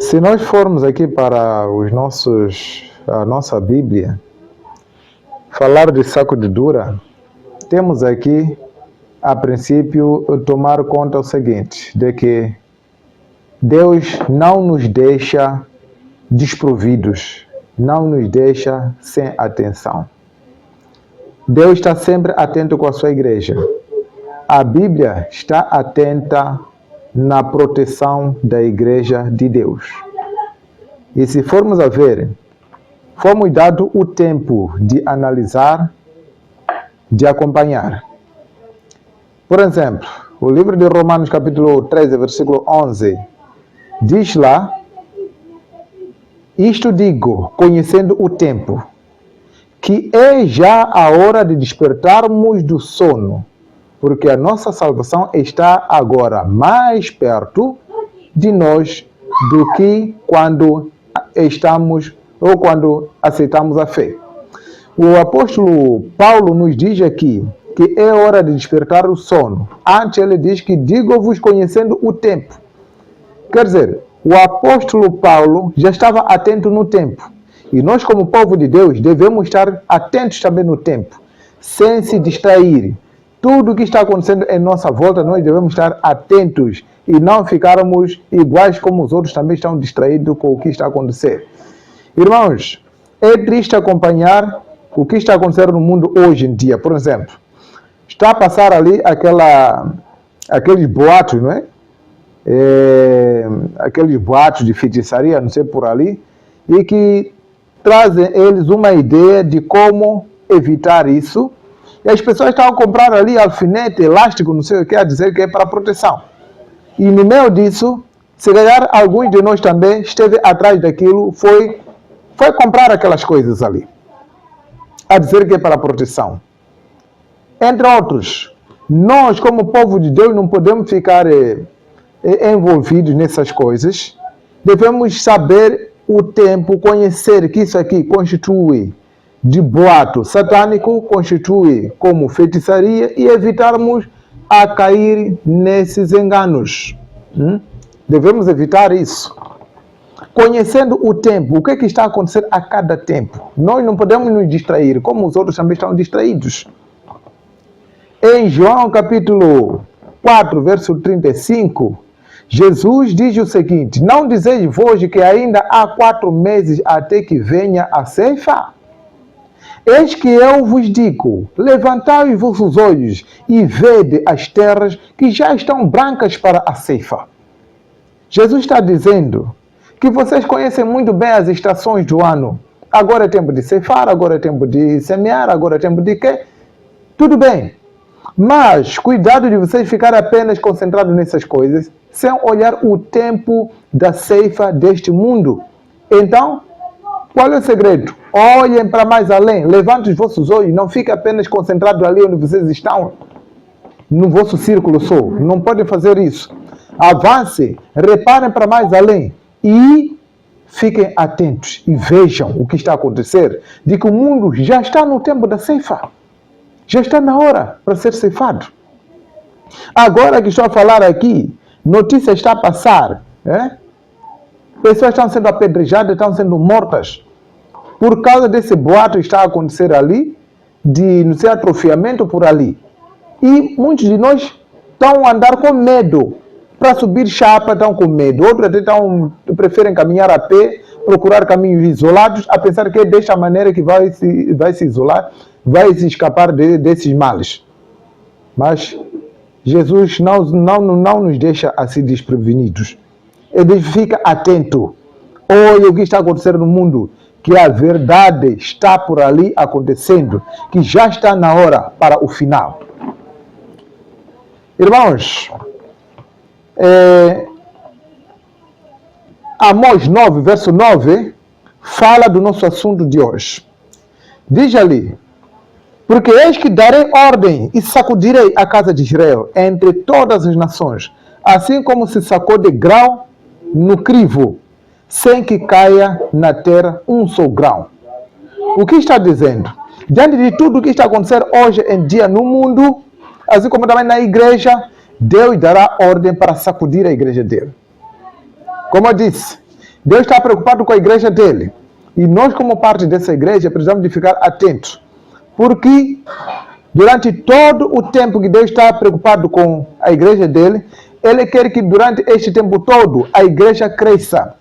Se nós formos aqui para a nossa Bíblia, falar de sacudidura, temos aqui, a princípio, tomar conta o seguinte, de que Deus não nos deixa desprovidos, não nos deixa sem atenção. Deus está sempre atento com a sua igreja. A Bíblia está atenta na proteção da igreja de Deus. E se formos a ver, fomos dado o tempo de analisar, de acompanhar. Por exemplo, o livro de Romanos capítulo 13, versículo 11, diz lá: isto digo, conhecendo o tempo, que é já a hora de despertarmos do sono, porque a nossa salvação está agora mais perto de nós do que quando quando aceitamos a fé. O apóstolo Paulo nos diz aqui que é hora de despertar o sono. Antes ele diz que digo-vos conhecendo o tempo. Quer dizer, o apóstolo Paulo já estava atento no tempo. E nós, como povo de Deus, devemos estar atentos também no tempo, sem se distrair. Tudo o que está acontecendo em nossa volta, nós devemos estar atentos e não ficarmos iguais como os outros também estão distraídos com o que está acontecendo. Irmãos, é triste acompanhar o que está acontecendo no mundo hoje em dia. Por exemplo, está a passar ali aqueles boatos, não é? Aqueles boatos de feitiçaria, não sei por ali, e que trazem eles uma ideia de como evitar isso. E as pessoas estão a comprar ali alfinete, elástico, não sei o que, a dizer que é para proteção. E no meio disso, se calhar alguns de nós também esteve atrás daquilo, foi comprar aquelas coisas ali, a dizer que é para proteção. Entre outros, nós como povo de Deus não podemos ficar envolvidos nessas coisas. Devemos saber o tempo, conhecer que isso aqui constitui de boato satânico, constitui como feitiçaria e evitarmos a cair nesses enganos. Devemos evitar isso. Conhecendo o tempo, o que está acontecendo a cada tempo. Nós não podemos nos distrair, como os outros também estão distraídos. Em João capítulo 4, verso 35, Jesus diz o seguinte: não dizeis vós que ainda há 4 meses até que venha a ceifa? Eis que eu vos digo, levantai os vossos olhos e vede as terras que já estão brancas para a ceifa. Jesus está dizendo que vocês conhecem muito bem as estações do ano. Agora é tempo de ceifar, agora é tempo de semear, agora é tempo de quê? Tudo bem. Mas cuidado de vocês ficarem apenas concentrados nessas coisas, sem olhar o tempo da ceifa deste mundo. Então, qual é o segredo? Olhem para mais além, levantem os vossos olhos, não fiquem apenas concentrados ali onde vocês estão, no vosso círculo só. Não podem fazer isso. Avancem, reparem para mais além e fiquem atentos e vejam o que está a acontecer, de que o mundo já está no tempo da ceifa. Já está na hora para ser ceifado. Agora que estou a falar aqui, notícia está a passar. Pessoas estão sendo apedrejadas, estão sendo mortas. Por causa desse boato que está a acontecer ali, de não sei, atrofiamento por ali. E muitos de nós estão a andar com medo. Para subir chapa estão com medo. Outros até preferem caminhar a pé, procurar caminhos isolados, a pensar que é desta maneira que vai se isolar, vai se escapar desses males. Mas Jesus não nos deixa assim desprevenidos. Ele fica atento. Olha o que está acontecendo no mundo, que a verdade está por ali acontecendo, que já está na hora para o final. Irmãos, Amós 9, verso 9, fala do nosso assunto de hoje. Diz ali: porque eis que darei ordem e sacudirei a casa de Israel entre todas as nações, assim como se sacode grão no crivo, sem que caia na terra um só grão. O que está dizendo? Diante de tudo o que está acontecendo hoje em dia no mundo, assim como também na igreja, Deus dará ordem para sacudir a igreja dele. Como eu disse, Deus está preocupado com a igreja dele. E nós, como parte dessa igreja, precisamos de ficar atentos. Porque durante todo o tempo que Deus está preocupado com a igreja dele, Ele quer que durante este tempo todo a igreja cresça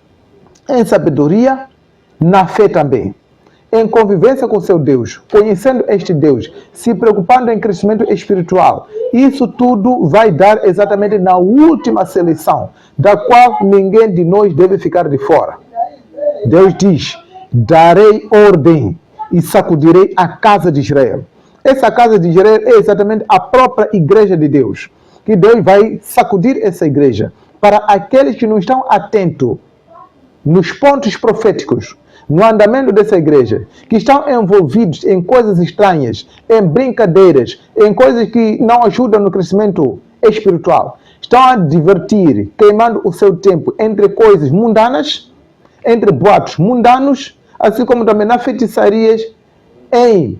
em sabedoria, na fé também, em convivência com seu Deus, conhecendo este Deus, se preocupando em crescimento espiritual. Isso tudo vai dar exatamente na última seleção, da qual ninguém de nós deve ficar de fora. Deus diz: darei ordem e sacudirei a casa de Israel. Essa casa de Israel é exatamente a própria igreja de Deus, que Deus vai sacudir essa igreja para aqueles que não estão atentos nos pontos proféticos, no andamento dessa igreja, que estão envolvidos em coisas estranhas, em brincadeiras, em coisas que não ajudam no crescimento espiritual. Estão a divertir, queimando o seu tempo entre coisas mundanas, entre boatos mundanos, assim como também nas feitiçarias, em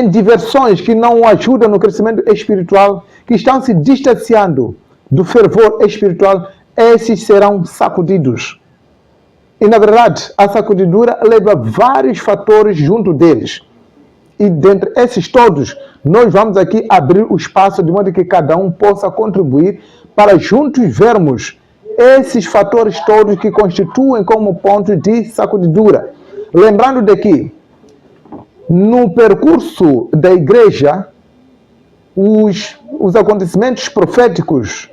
diversões que não ajudam no crescimento espiritual, que estão se distanciando do fervor espiritual. Esses serão sacudidos. E, na verdade, a sacudidura leva vários fatores junto deles. E, dentre esses todos, nós vamos aqui abrir o espaço de modo que cada um possa contribuir para juntos vermos esses fatores todos que constituem como ponto de sacudidura. Lembrando de que, no percurso da igreja, os acontecimentos proféticos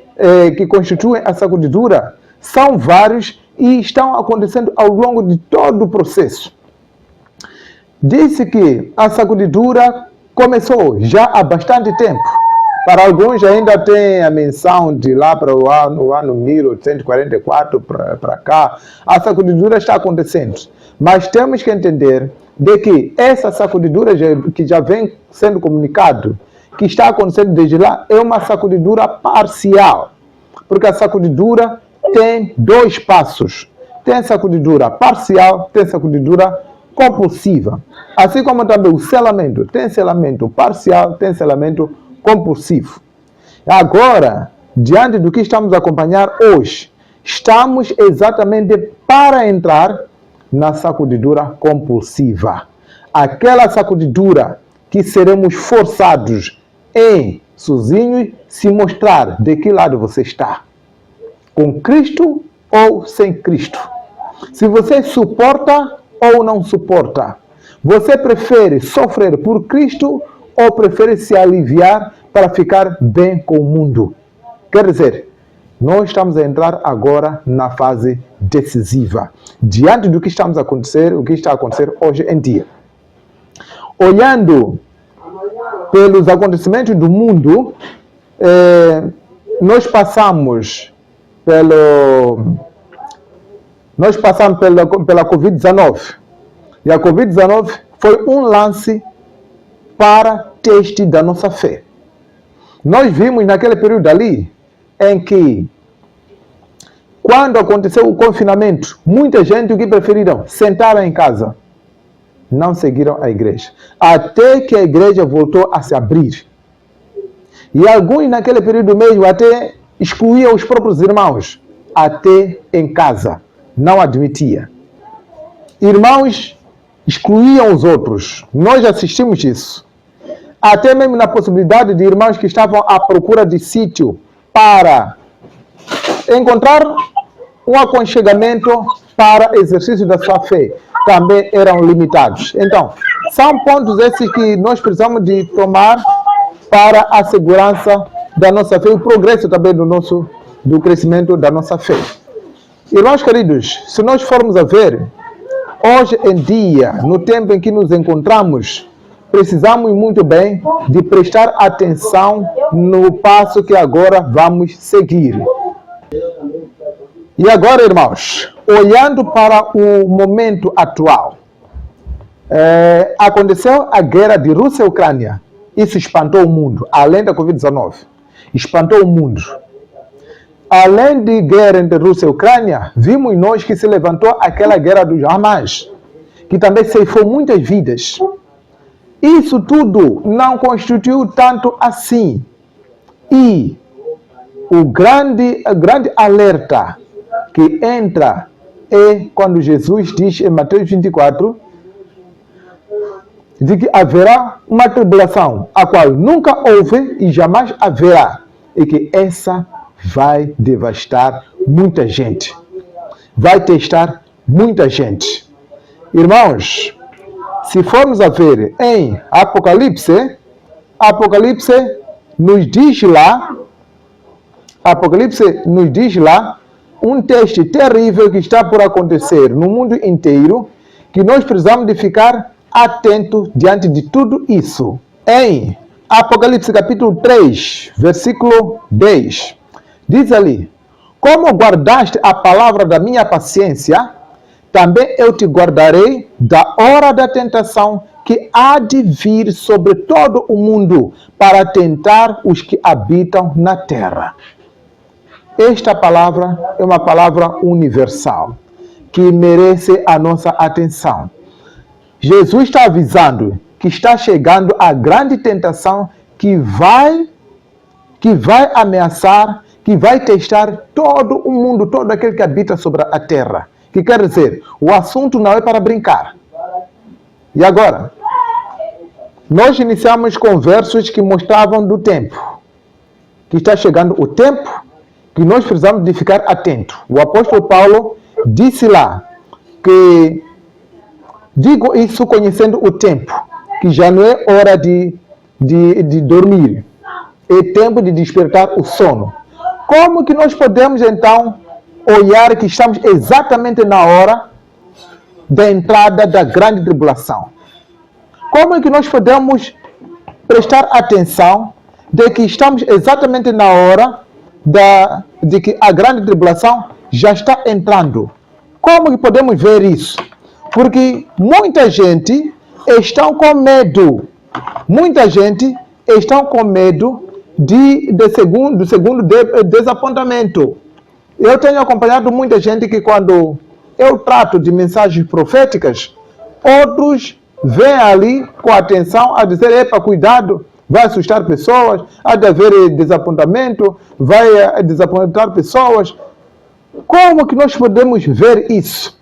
que constituem a sacudidura são vários e estão acontecendo ao longo de todo o processo. Disse que a sacudidura começou já há bastante tempo. Para alguns ainda tem a menção de lá para o ano 1844 para cá. A sacudidura está acontecendo. Mas temos que entender de que essa sacudidura que já vem sendo comunicado, que está acontecendo desde lá, é uma sacudidura parcial. Porque a sacudidura tem dois passos. Tem sacudidura parcial, tem sacudidura compulsiva. Assim como também o selamento. Tem selamento parcial, tem selamento compulsivo. Agora, diante do que estamos a acompanhar hoje, estamos exatamente para entrar na sacudidura compulsiva. Aquela sacudidura que seremos forçados em sozinhos se mostrar de que lado você está. Com Cristo ou sem Cristo. Se você suporta ou não suporta. Você prefere sofrer por Cristo ou prefere se aliviar para ficar bem com o mundo? Quer dizer, nós estamos a entrar agora na fase decisiva. Diante do que estamos a acontecer, o que está a acontecer hoje em dia. Olhando pelos acontecimentos do mundo, nós passamos pela Covid-19. E a Covid-19 foi um lance para teste da nossa fé. Nós vimos naquele período ali, em que, quando aconteceu o confinamento, muita gente que preferiram sentar em casa, não seguiram a igreja. Até que a igreja voltou a se abrir. E alguns naquele período mesmo até excluíam os próprios irmãos, até em casa. Não admitia. Irmãos excluíam os outros. Nós assistimos isso. Até mesmo na possibilidade de irmãos que estavam à procura de sítio para encontrar um aconchegamento para exercício da sua fé, também eram limitados. Então, são pontos esses que nós precisamos de tomar para a segurança da nossa fé e o progresso também do crescimento da nossa fé. Irmãos queridos, se nós formos a ver, hoje em dia, no tempo em que nos encontramos, precisamos muito bem de prestar atenção no passo que agora vamos seguir. E agora, irmãos, olhando para o momento atual, aconteceu a guerra de Rússia e Ucrânia. Isso espantou o mundo, além da Covid-19. Espantou o mundo. Além de guerra entre Rússia e Ucrânia, vimos nós que se levantou aquela guerra dos Hamas, que também ceifou muitas vidas. Isso tudo não constituiu tanto assim. E o grande alerta que entra é quando Jesus diz em Mateus 24 de que haverá uma tribulação, a qual nunca houve e jamais haverá, e que essa vai devastar muita gente, vai testar muita gente. Irmãos, se formos a ver em Apocalipse nos diz lá um teste terrível que está por acontecer no mundo inteiro, que nós precisamos de ficar atento diante de tudo isso. Em Apocalipse capítulo 3, versículo 10, diz ali: como guardaste a palavra da minha paciência, também eu te guardarei da hora da tentação que há de vir sobre todo o mundo para tentar os que habitam na terra. Esta palavra é uma palavra universal que merece a nossa atenção. Jesus está avisando que está chegando a grande tentação que vai ameaçar, que vai testar todo o mundo, todo aquele que habita sobre a terra. Que quer dizer, o assunto não é para brincar. E agora, nós iniciamos com versos que mostravam do tempo, que está chegando o tempo que nós precisamos de ficar atento. O apóstolo Paulo disse lá que digo isso conhecendo o tempo, que já não é hora de dormir, é tempo de despertar o sono. Como que nós podemos então olhar que estamos exatamente na hora da entrada da grande tribulação? Como é que nós podemos prestar atenção de que estamos exatamente na hora de que a grande tribulação já está entrando? Como que podemos ver isso? Porque muita gente está com medo. Muita gente está com medo do segundo desapontamento. Eu tenho acompanhado muita gente que quando eu trato de mensagens proféticas, outros vêm ali com atenção a dizer: epa, cuidado, vai assustar pessoas, há de haver desapontamento, vai desapontar pessoas. Como que nós podemos ver isso?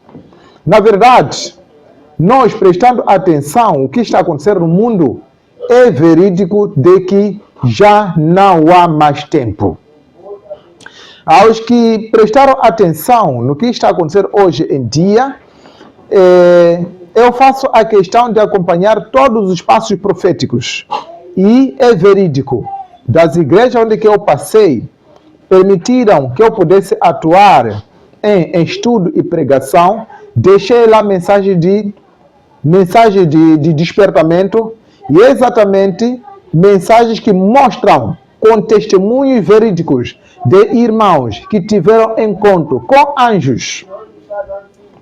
Na verdade, nós prestando atenção ao que está acontecendo no mundo, é verídico de que já não há mais tempo. Aos que prestaram atenção no que está acontecendo hoje em dia, eu faço a questão de acompanhar todos os passos proféticos. E é verídico. Das igrejas onde eu passei, permitiram que eu pudesse atuar em estudo e pregação. Deixei lá mensagem de despertamento e exatamente mensagens que mostram com testemunhos verídicos de irmãos que tiveram encontro com anjos,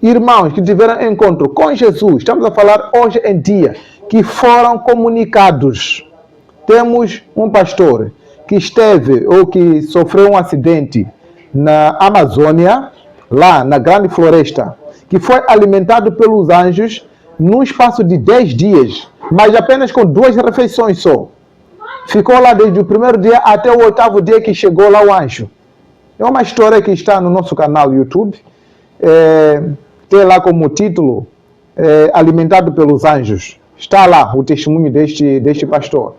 irmãos que tiveram encontro com Jesus. Estamos a falar hoje em dia, que foram comunicados. Temos um pastor que esteve ou que sofreu um acidente na Amazônia, lá na Grande Floresta, que foi alimentado pelos anjos num espaço de 10 dias, mas apenas com 2 refeições só. Ficou lá desde o primeiro dia até o 8º dia que chegou lá o anjo. É uma história que está no nosso canal YouTube. Tem lá como título Alimentado pelos Anjos. Está lá o testemunho deste pastor.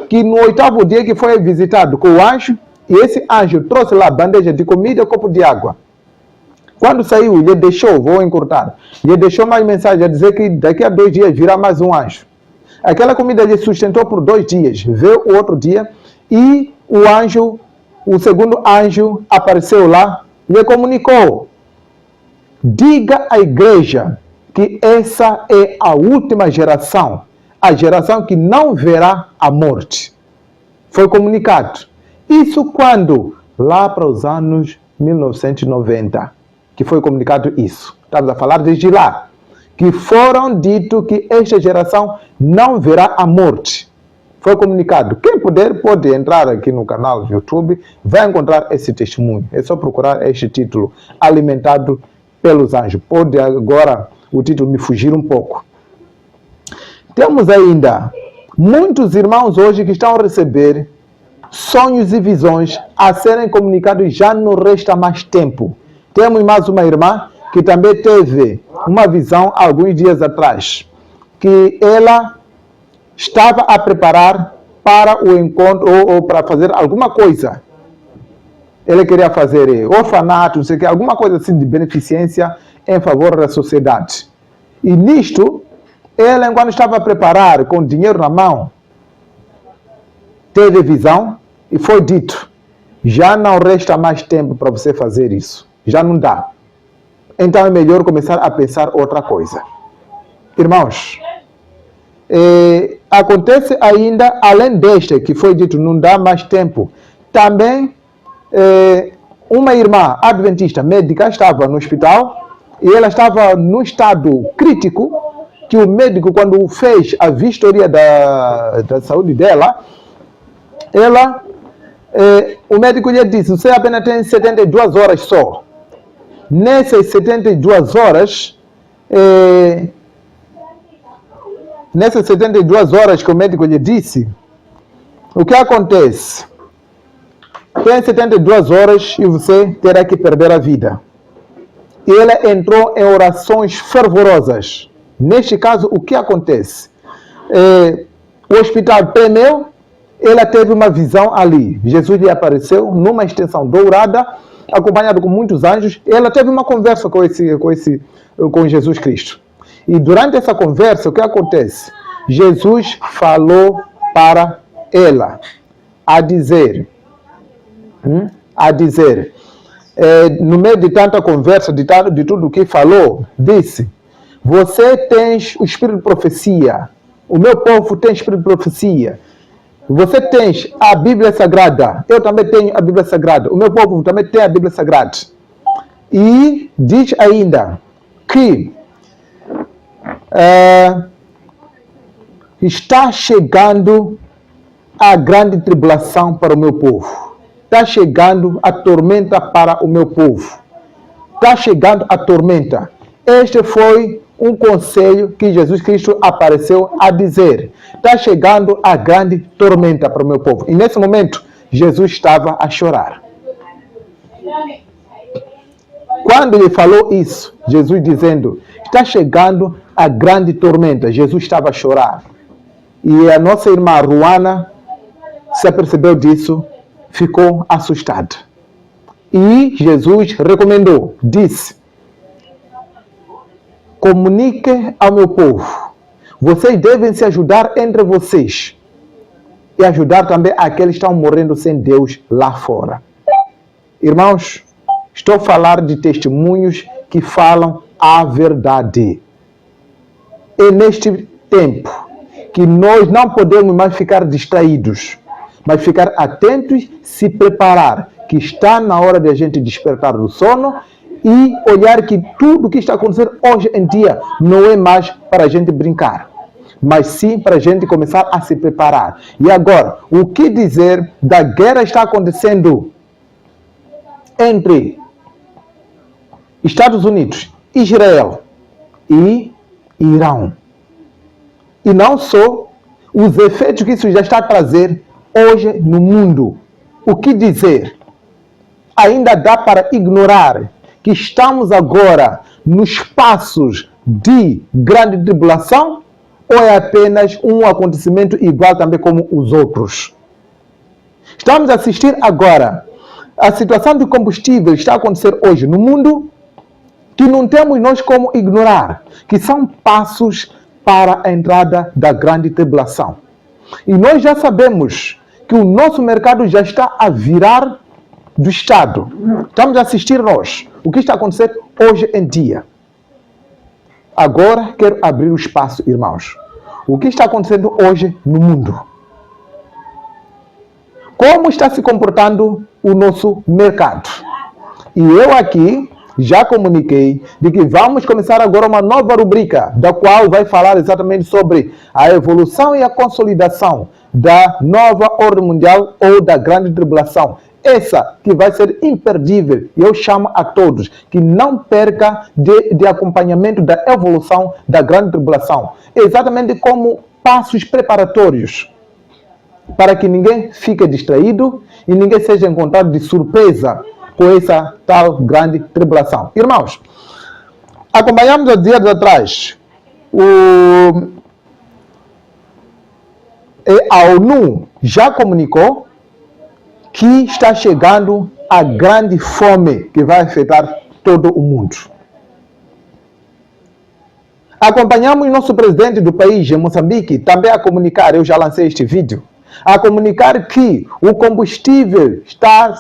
Que no 8º dia que foi visitado com o anjo, e esse anjo trouxe lá bandeja de comida e copo de água. Quando saiu, ele deixou, vou encurtar, ele deixou mais mensagem a dizer que daqui a 2 dias virá mais um anjo. Aquela comida ele sustentou por 2 dias, veio o outro dia e o segundo anjo apareceu lá e lhe comunicou: diga à igreja que essa é a última geração, a geração que não verá a morte. Foi comunicado. Isso quando? Lá para os anos 1990, que foi comunicado isso. Estamos a falar desde lá. Que foram dito que esta geração não verá a morte. Foi comunicado. Quem puder pode entrar aqui no canal do YouTube, vai encontrar esse testemunho. É só procurar este título, Alimentado pelos Anjos. Pode agora o título me fugir um pouco. Temos ainda muitos irmãos hoje que estão a receber sonhos e visões a serem comunicados, já não resta mais tempo. Temos mais uma irmã que também teve uma visão alguns dias atrás, que ela estava a preparar para o encontro ou para fazer alguma coisa. Ela queria fazer orfanato, não sei o que, alguma coisa assim de beneficência em favor da sociedade. E nisto, ela, enquanto estava a preparar com dinheiro na mão, teve visão e foi dito: já não resta mais tempo para você fazer isso. Já não dá. Então é melhor começar a pensar outra coisa. Irmãos, acontece ainda, além deste que foi dito, não dá mais tempo, também uma irmã adventista médica estava no hospital e ela estava num estado crítico, que o médico, quando fez a vistoria da saúde dela, o médico lhe disse: você apenas tem 72 horas só. Nessas 72 horas, que o médico lhe disse, o que acontece? Tem 72 horas e você terá que perder a vida. E ela entrou em orações fervorosas. Neste caso, o que acontece? O hospital tremeu, ela teve uma visão ali. Jesus lhe apareceu numa extensão dourada, acompanhado com muitos anjos. Ela teve uma conversa com Jesus Cristo. E durante essa conversa, o que acontece? Jesus falou para ela, a dizer, no meio de tanta conversa, de tudo o que falou, disse: você tem o espírito de profecia, o meu povo tem espírito de profecia, você tem a Bíblia Sagrada, eu também tenho a Bíblia Sagrada, o meu povo também tem a Bíblia Sagrada. E diz ainda que está chegando a grande tribulação para o meu povo. Está chegando a tormenta para o meu povo. Está chegando a tormenta. Este foi um conselho que Jesus Cristo apareceu a dizer. Está chegando a grande tormenta para o meu povo. E nesse momento, Jesus estava a chorar. Quando ele falou isso, Jesus dizendo: está chegando a grande tormenta, Jesus estava a chorar. E a nossa irmã Ruana se apercebeu disso, ficou assustada. E Jesus recomendou, disse: comunique ao meu povo. Vocês devem se ajudar entre vocês. E ajudar também aqueles que estão morrendo sem Deus lá fora. Irmãos, estou a falar de testemunhos que falam a verdade. É neste tempo que nós não podemos mais ficar distraídos, mas ficar atentos, se preparar, que está na hora de a gente despertar do sono e olhar que tudo que está acontecendo hoje em dia não é mais para a gente brincar, mas sim para a gente começar a se preparar. E agora, o que dizer da guerra que está acontecendo entre Estados Unidos, Israel e Irão? E não só os efeitos que isso já está a trazer hoje no mundo. O que dizer? Ainda dá para ignorar que estamos agora nos passos de grande tribulação? Ou é apenas um acontecimento igual também como os outros? Estamos a assistir agora a situação de combustível que está a acontecer hoje no mundo, que não temos nós como ignorar, que são passos para a entrada da grande tribulação. E nós já sabemos que o nosso mercado já está a virar do Estado. Estamos a assistir nós o que está a acontecer hoje em dia. Agora quero abrir o espaço, irmãos. O que está acontecendo hoje no mundo? Como está se comportando o nosso mercado? E eu aqui já comuniquei de que vamos começar agora uma nova rubrica, da qual vai falar exatamente sobre a evolução e a consolidação da nova ordem mundial ou da grande tribulação. Essa que vai ser imperdível. E eu chamo a todos que não percam de acompanhamento da evolução da grande tribulação. Exatamente como passos preparatórios, para que ninguém fique distraído e ninguém seja encontrado de surpresa com essa tal grande tribulação. Irmãos, acompanhamos há dias atrás a ONU já comunicou que está chegando a grande fome que vai afetar todo o mundo. Acompanhamos nosso presidente do país, em Moçambique, também a comunicar, eu já lancei este vídeo, a comunicar que o combustível está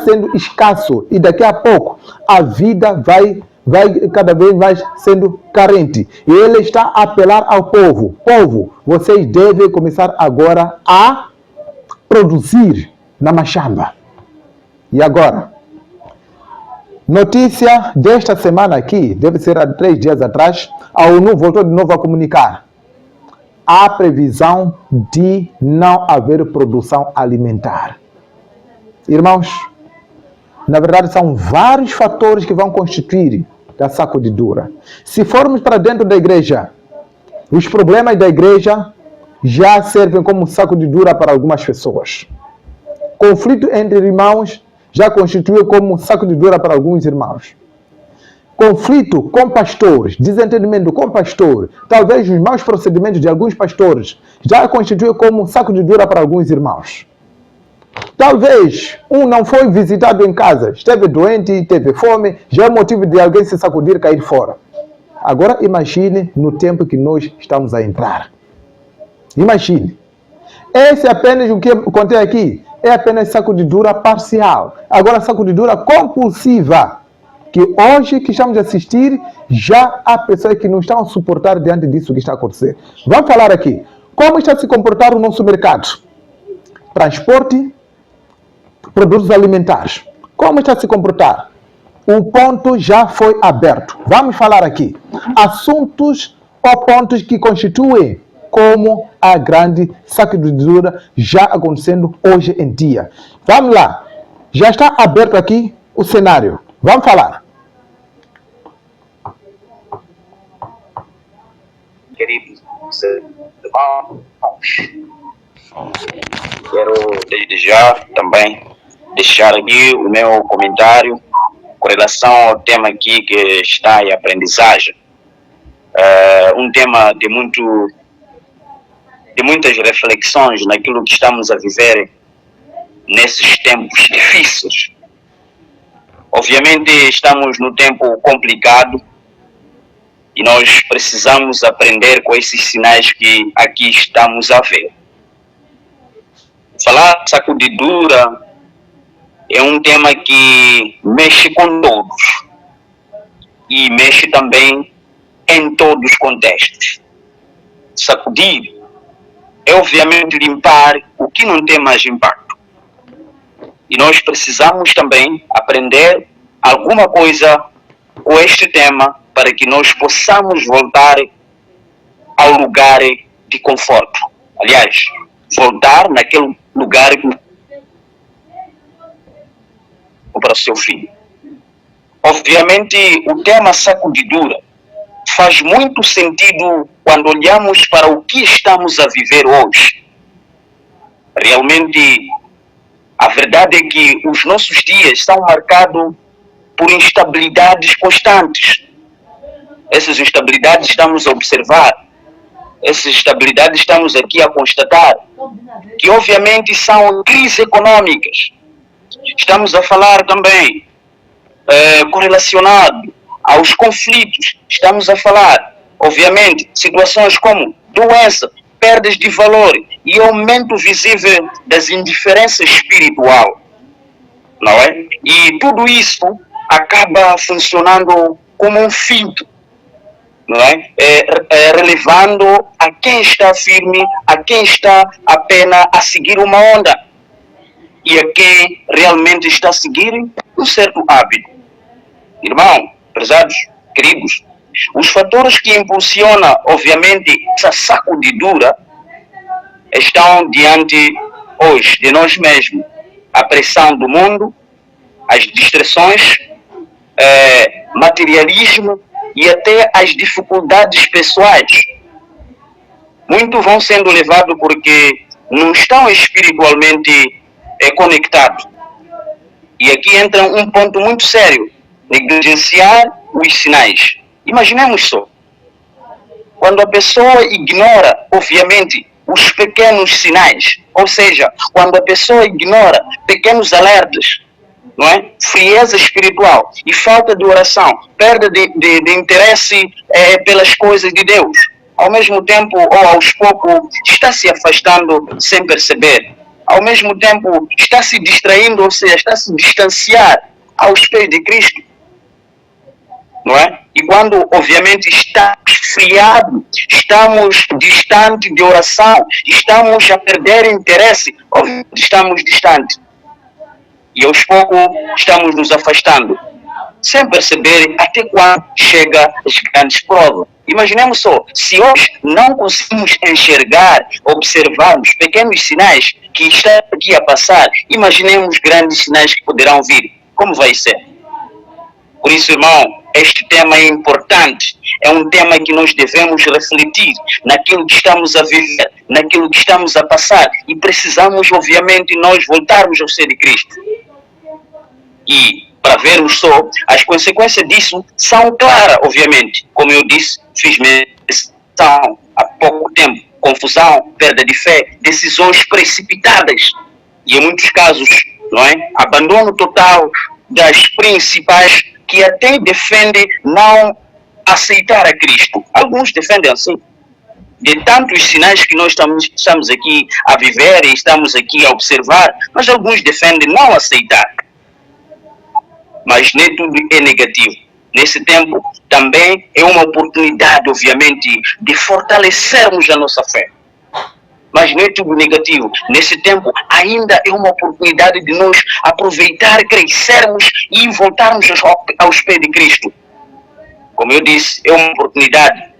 sendo escasso e daqui a pouco a vida vai cada vez mais sendo carente. E ele está a apelar ao povo. Povo, vocês devem começar agora a produzir na machamba. E agora? Notícia desta semana aqui, deve ser há 3 dias atrás, a ONU voltou de novo a comunicar. Há previsão de não haver produção alimentar. Irmãos, na verdade são vários fatores que vão constituir a sacudidura. Se formos para dentro da igreja, os problemas da igreja já servem como sacudidura para algumas pessoas. Conflito entre irmãos já constitui como sacudidura para alguns irmãos. Conflito com pastores, desentendimento com pastor, talvez os maus procedimentos de alguns pastores já constitui como sacudidura para alguns irmãos. Talvez um não foi visitado em casa, esteve doente, teve fome, já é motivo de alguém se sacudir e cair fora. Agora imagine no tempo que nós estamos a entrar. Imagine. Esse é apenas o que eu contei aqui. É apenas sacudidura parcial. Agora sacudidura compulsiva. Que hoje que estamos a assistir, já há pessoas que não estão a suportar diante disso que está a acontecer. Vamos falar aqui. Como está a se comportar o nosso mercado? Transporte, produtos alimentares. Como está a se comportar? O ponto já foi aberto. Vamos falar aqui. Assuntos ou pontos que constituem como a grande sacudidura já acontecendo hoje em dia. Vamos lá. Já está aberto aqui o cenário. Vamos falar. Queridos irmãos, quero desde já também deixar aqui o meu comentário com relação ao tema aqui que está em aprendizagem. Um tema de muitas reflexões naquilo que estamos a viver nesses tempos difíceis. Obviamente estamos num tempo complicado e nós precisamos aprender com esses sinais que aqui estamos a ver. Falar de sacudidura é um tema que mexe com todos e mexe também em todos os contextos. Sacudir é obviamente limpar o que não tem mais impacto. E nós precisamos também aprender alguma coisa com este tema para que nós possamos voltar ao lugar de conforto. Aliás, voltar naquele lugar para o seu filho. Obviamente, o tema sacudidura faz muito sentido quando olhamos para o que estamos a viver hoje. Realmente, a verdade é que os nossos dias são marcados por instabilidades constantes. Essas instabilidades estamos a observar, essas instabilidades estamos aqui a constatar, que obviamente são crises econômicas. Estamos a falar também correlacionado aos conflitos. Estamos a falar, obviamente, situações como doença, perdas de valor e aumento visível das indiferenças espiritual, não é? E tudo isso acaba funcionando como um filtro, não é? Relevando a quem está firme, a quem está apenas a seguir uma onda e a quem realmente está a seguir um certo hábito. Irmão, prezados, queridos, os fatores que impulsionam, obviamente, essa sacudidura estão diante hoje de nós mesmos. A pressão do mundo, as distrações, materialismo e até as dificuldades pessoais. Muitos vão sendo levados porque não estão espiritualmente conectados. E aqui entra um ponto muito sério: negligenciar os sinais. Imaginemos só, quando a pessoa ignora, obviamente, os pequenos sinais, ou seja, quando a pessoa ignora pequenos alertas, não é? Frieza espiritual e falta de oração, perda de interesse pelas coisas de Deus, ao mesmo tempo ou aos poucos está se afastando sem perceber, ao mesmo tempo está se distraindo, ou seja, está se distanciar aos pés de Cristo, não é? E quando obviamente está esfriado, estamos distantes de oração, estamos a perder interesse, estamos distantes. E aos poucos estamos nos afastando, sem perceber até quando chega as grandes provas. Imaginemos só, se hoje não conseguimos enxergar, observarmos pequenos sinais que estão aqui a passar, imaginemos grandes sinais que poderão vir. Como vai ser? Por isso, irmão, este tema é importante. É um tema que nós devemos refletir naquilo que estamos a viver, naquilo que estamos a passar. E precisamos, obviamente, nós voltarmos ao ser de Cristo. E para vermos só, as consequências disso são claras, obviamente. Como eu disse, fiz menção há pouco tempo. Confusão, perda de fé, decisões precipitadas. E em muitos casos, não é? Abandono total das principais que até defendem não aceitar a Cristo. Alguns defendem assim. De tantos sinais que nós estamos aqui a viver e estamos aqui a observar, mas alguns defendem não aceitar. Mas nem tudo é negativo. Nesse tempo também é uma oportunidade, obviamente, de fortalecermos a nossa fé. Mas não é tudo negativo. Nesse tempo ainda é uma oportunidade de nós aproveitar, crescermos e voltarmos aos pés de Cristo. Como eu disse, é uma oportunidade.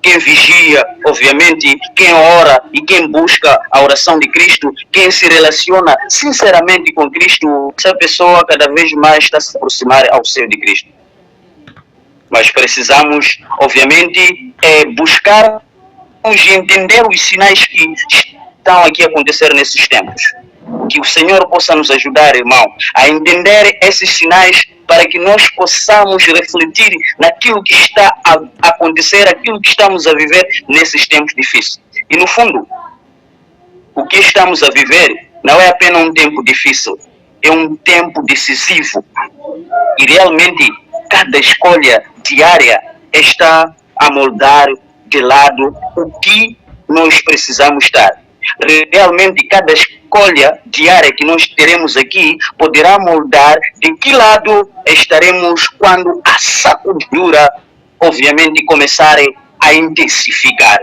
Quem vigia, obviamente, quem ora e quem busca a oração de Cristo, quem se relaciona sinceramente com Cristo, essa pessoa cada vez mais está se aproximar ao seio de Cristo. Mas precisamos, obviamente, buscar e entender os sinais que estão aqui a acontecer nesses tempos. Que o Senhor possa nos ajudar, irmão, a entender esses sinais para que nós possamos refletir naquilo que está a acontecer, aquilo que estamos a viver nesses tempos difíceis. E no fundo, o que estamos a viver não é apenas um tempo difícil, é um tempo decisivo. E realmente, cada escolha diária está a moldar de lado o que nós precisamos estar. Realmente, cada escolha diária que nós teremos aqui poderá moldar de que lado estaremos quando a sacudidura, obviamente, começar a intensificar.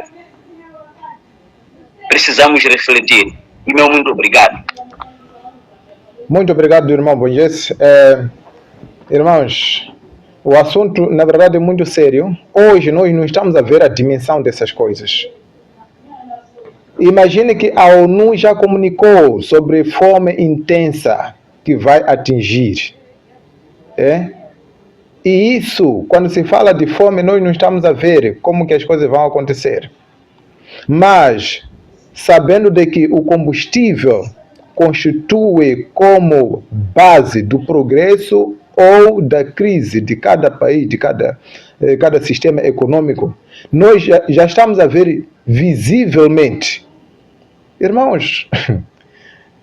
Precisamos refletir. E meu muito obrigado. Muito obrigado, irmão Bonjes. Irmãos, o assunto, na verdade, é muito sério. Hoje nós não estamos a ver a dimensão dessas coisas. Imagine que a ONU já comunicou sobre fome intensa que vai atingir. E isso, quando se fala de fome, nós não estamos a ver como que as coisas vão acontecer. Mas, sabendo de que o combustível constitui como base do progresso ou da crise de cada país, de cada sistema econômico, nós já estamos a ver visivelmente. Irmãos,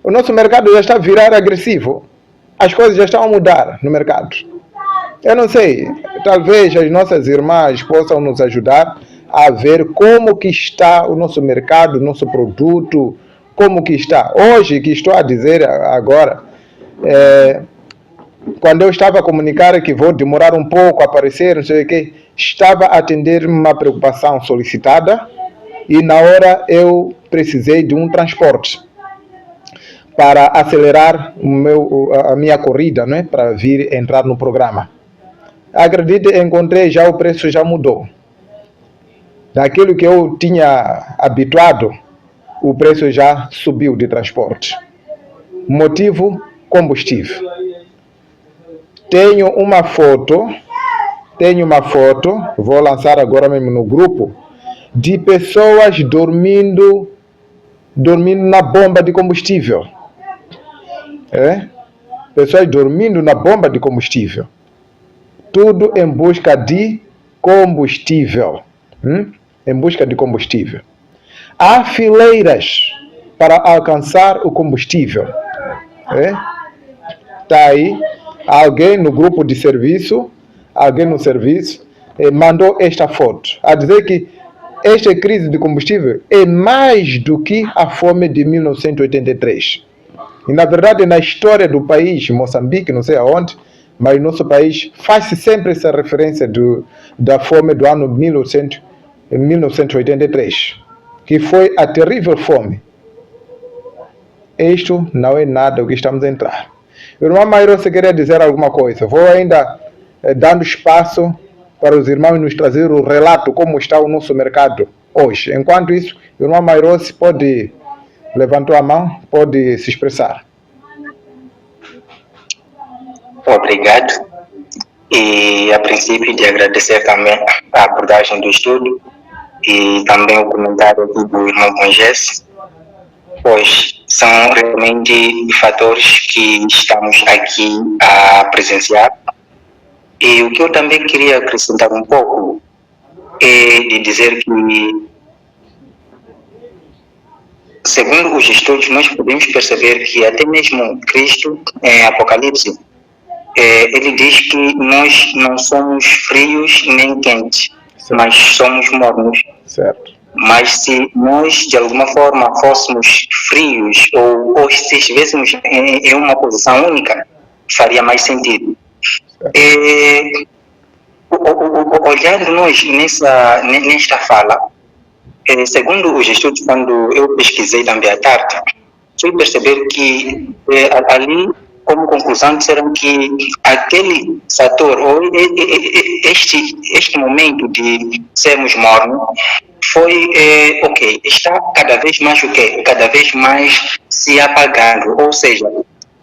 o nosso mercado já está a virar agressivo. As coisas já estão a mudar no mercado. Eu não sei, talvez as nossas irmãs possam nos ajudar a ver como que está o nosso mercado, o nosso produto, como que está. Hoje, que estou a dizer agora, quando eu estava a comunicar que vou demorar um pouco a aparecer, não sei o que, estava a atender uma preocupação solicitada e na hora eu precisei de um transporte para acelerar a minha corrida, não é? Para vir entrar no programa. Acredite, encontrei já o preço já mudou. Daquilo que eu tinha habituado, o preço já subiu de transporte. Motivo, combustível. Tenho uma foto, vou lançar agora mesmo no grupo, de pessoas dormindo na bomba de combustível. pessoas dormindo na bomba de combustível. Tudo em busca de combustível. Em busca de combustível. Há fileiras para alcançar o combustível. Está aí alguém no grupo de serviço, alguém no serviço, mandou esta foto, a dizer que esta crise de combustível é mais do que a fome de 1983. E, na verdade, na história do país, Moçambique, não sei aonde, mas no nosso país, faz-se sempre essa referência da fome do ano 1983, que foi a terrível fome. Isto não é nada o que estamos a entrar. O irmão Mairo, se queria dizer alguma coisa, vou ainda dando espaço para os irmãos nos trazer o relato como está o nosso mercado hoje. Enquanto isso, o irmão Mairo pode levantar a mão, pode se expressar. Obrigado. E a princípio de agradecer também a abordagem do estudo e também o comentário aqui do irmão Moisés, pois são realmente fatores que estamos aqui a presenciar. E o que eu também queria acrescentar um pouco é de dizer que, segundo os estudos, nós podemos perceber que até mesmo Cristo, em Apocalipse, ele diz que nós não somos frios nem quentes, mas somos mornos. Certo. Mas se nós, de alguma forma, fôssemos frios ou se estivéssemos em uma posição única, faria mais sentido. Olhando nós nesta fala, segundo os estudos, quando eu pesquisei também à tarde, fui perceber que ali, como conclusão, disseram que aquele fator, ou este momento de sermos mornos, foi, está cada vez mais o quê? Cada vez mais se apagando, ou seja,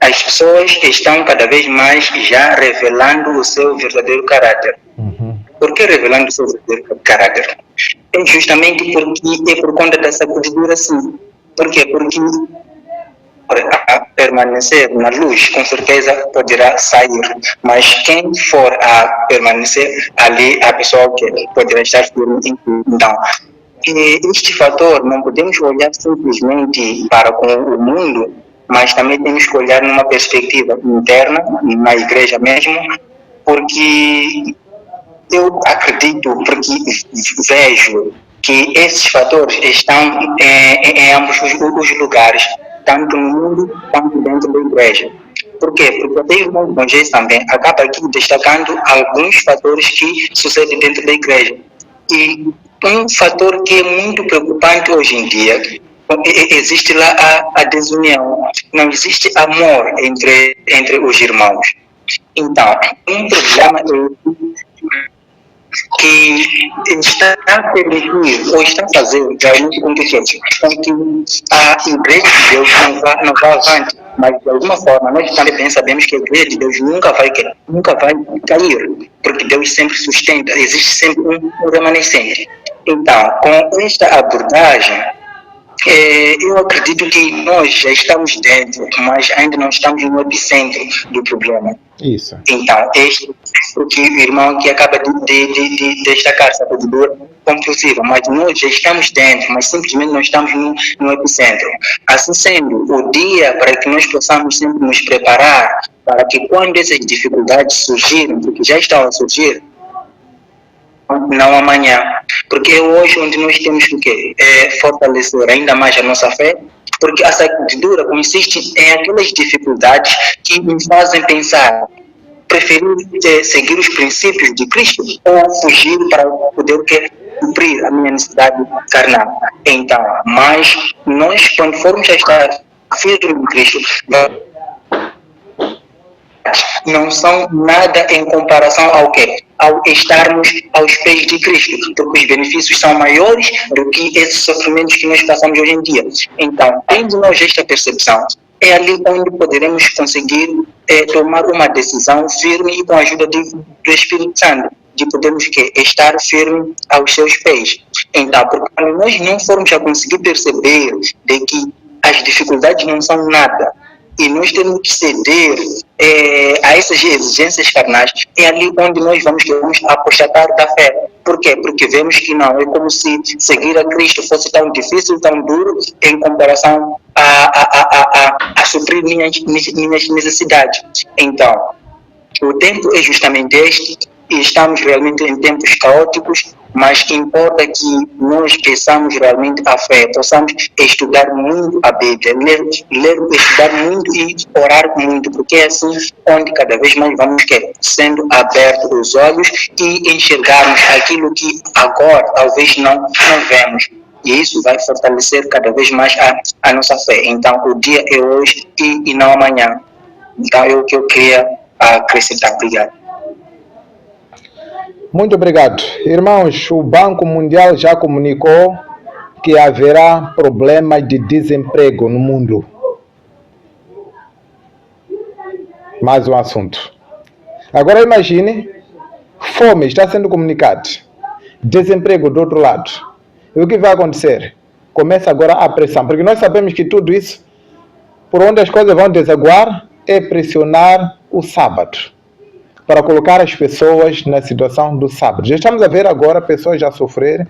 as pessoas estão cada vez mais já revelando o seu verdadeiro caráter. Por que revelando o seu verdadeiro caráter? É justamente porque é por conta da sacudidura, sim. Por quê? Porque a permanecer na luz, com certeza poderá sair, mas quem for a permanecer ali, a pessoa que poderá estar firme. Então, este fator não podemos olhar simplesmente para com o mundo, mas também temos que olhar numa perspectiva interna, na igreja mesmo, porque eu acredito, porque vejo que esses fatores estão em ambos os lugares, tanto no mundo quanto dentro da igreja. Por quê? Porque até o irmão Moisés também acaba aqui destacando alguns fatores que sucedem dentro da igreja. E um fator que é muito preocupante hoje em dia, existe lá a desunião, não existe amor entre os irmãos. Então, um problema é que está a permitir ou está a fazer realmente com que a igreja de Deus não vá avante, mas de alguma forma nós também sabemos que a igreja de Deus nunca vai cair, porque Deus sempre sustenta, existe sempre um remanescente. Então, com esta abordagem, eu acredito que nós já estamos dentro, mas ainda não estamos no epicentro do problema. Isso. Então, este é o que o irmão que acaba de destacar, sacudidura compulsiva, mas nós já estamos dentro, mas simplesmente não estamos no epicentro. Assim sendo, o dia para que nós possamos sempre nos preparar para que quando essas dificuldades surgirem, porque já estão a surgir, não amanhã, porque é hoje onde nós temos que fortalecer ainda mais a nossa fé, porque a sacudidura consiste em aquelas dificuldades que me fazem pensar, preferir seguir os princípios de Cristo ou fugir para poder cumprir a minha necessidade carnal. Então, mas nós, quando formos a estar firmes em Cristo, não são nada em comparação ao quê? Ao estarmos aos pés de Cristo, porque os benefícios são maiores do que esses sofrimentos que nós passamos hoje em dia. Então, tendo nós esta percepção, é ali onde poderemos conseguir tomar uma decisão firme e com a ajuda do Espírito Santo, de podermos estar firme aos seus pés. Então, porque quando nós não formos a conseguir perceber de que as dificuldades não são nada, e nós temos que ceder a essas exigências carnais, é ali onde nós vamos apostatar da fé. Por quê? Porque vemos que não, é como se seguir a Cristo fosse tão difícil, tão duro, em comparação a suprir minhas necessidades. Então, o tempo é justamente este, e estamos realmente em tempos caóticos, mas importa que nós peçamos realmente a fé, possamos estudar muito a Bíblia, estudar muito e orar muito, porque é assim onde cada vez mais vamos sendo abertos os olhos e enxergarmos aquilo que agora talvez não vemos. E isso vai fortalecer cada vez mais a nossa fé. Então, o dia é hoje e não amanhã. Então, é o que eu queria acrescentar. Obrigado. Muito obrigado. Irmãos, o Banco Mundial já comunicou que haverá problemas de desemprego no mundo. Mais um assunto. Agora imagine, fome está sendo comunicado, desemprego do outro lado. E o que vai acontecer? Começa agora a pressão, porque nós sabemos que tudo isso, por onde as coisas vão desaguar, é pressionar o sábado, para colocar as pessoas na situação do sábado. Já estamos a ver agora pessoas já sofrerem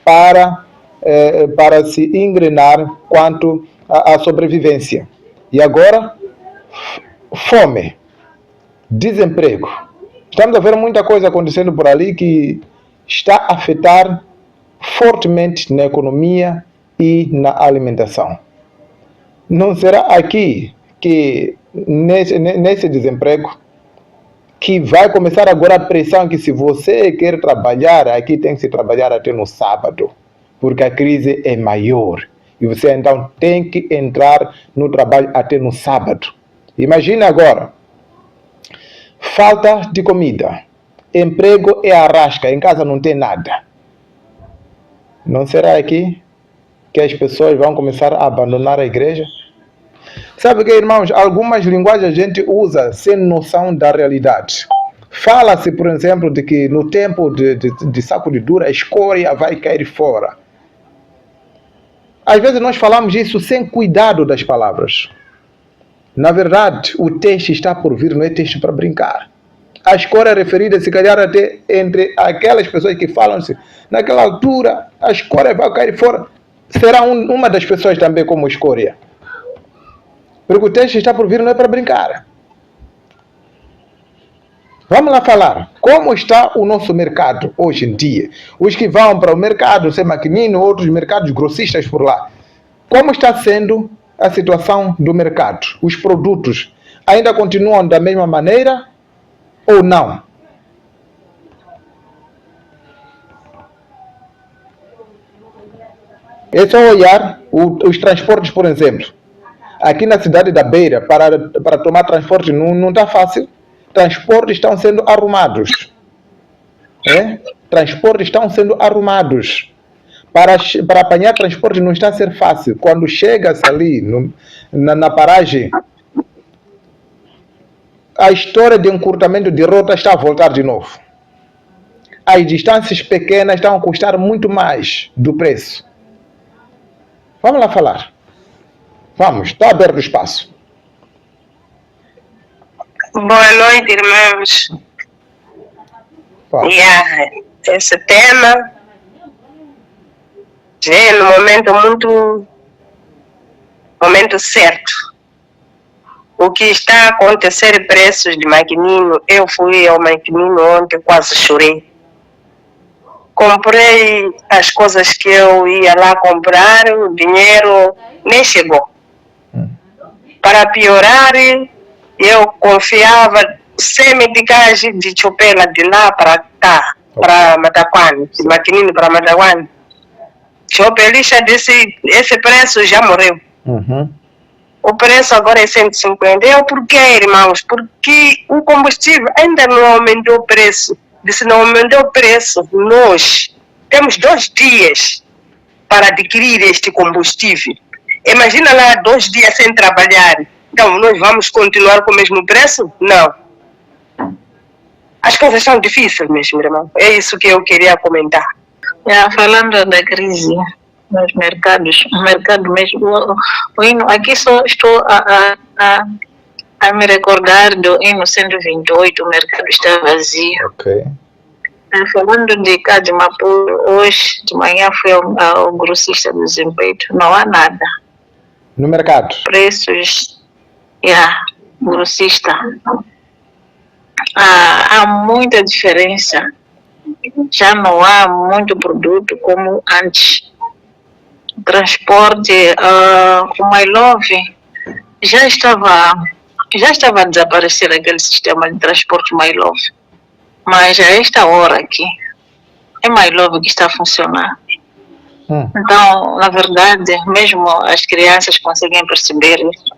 para se engrenar quanto à sobrevivência. E agora, fome, desemprego. Estamos a ver muita coisa acontecendo por ali que está a afetar fortemente na economia e na alimentação. Não será aqui que, nesse desemprego, que vai começar agora a pressão que se você quer trabalhar, aqui tem que se trabalhar até no sábado, porque a crise é maior. E você então tem que entrar no trabalho até no sábado. Imagina agora, falta de comida, emprego é arrasca, em casa não tem nada. Não será aqui que as pessoas vão começar a abandonar a igreja? Sabe que, irmãos, algumas linguagens a gente usa sem noção da realidade. Fala-se, por exemplo, de que no tempo de sacudidura a escória vai cair fora. Às vezes nós falamos isso sem cuidado das palavras. Na verdade, o texto está por vir, não é texto para brincar. A escória é referida, se calhar, até entre aquelas pessoas que falam-se, naquela altura, a escória vai cair fora. Será uma das pessoas também como escória. Porque o texto está por vir, não é para brincar. Vamos lá falar. Como está o nosso mercado hoje em dia? Os que vão para o mercado, Sem Maquinino, outros mercados grossistas por lá. Como está sendo a situação do mercado? Os produtos ainda continuam da mesma maneira ou não? É só olhar os transportes, por exemplo. Aqui na cidade da Beira, para tomar transporte não está fácil. Transportes estão sendo arrumados. Transportes estão sendo arrumados. Para apanhar transporte não está a ser fácil. Quando chega-se ali na paragem, a história de encurtamento de rota está a voltar de novo. As distâncias pequenas estão a custar muito mais do preço. Vamos lá falar. Vamos, está aberto o espaço. Boa noite, irmãos. Esse tema já é no momento certo. O que está a acontecer, preços de Maquinino, eu fui ao Maquinino ontem, quase chorei. Comprei as coisas que eu ia lá comprar, o dinheiro nem chegou. Para piorar, eu confiava sem medicagem de chopela de lá para cá, para Mataquane, de Maquinino para Mataquane. Chopelista disse, esse preço já morreu. O preço agora é 150. Por quê, irmãos? Porque o combustível ainda não aumentou o preço. Se não aumentou o preço, nós temos 2 dias para adquirir este combustível. Imagina lá 2 dias sem trabalhar. Então, nós vamos continuar com o mesmo preço? Não. As coisas são difíceis mesmo, irmão. É isso que eu queria comentar. Falando da crise, nos mercados, o mercado mesmo. O hino, aqui só estou a me recordar do hino 128, o mercado está vazio. Ok. Falando de cá de Maputo, hoje de manhã fui ao grossista do Zimpeito, não há nada. No mercado? Preços, grossista. Há muita diferença. Já não há muito produto como antes. O transporte, o My Love já estava a desaparecer aquele sistema de transporte My Love. Mas a esta hora aqui, é My Love que está a funcionar. Então, na verdade, mesmo as crianças conseguem perceber isso.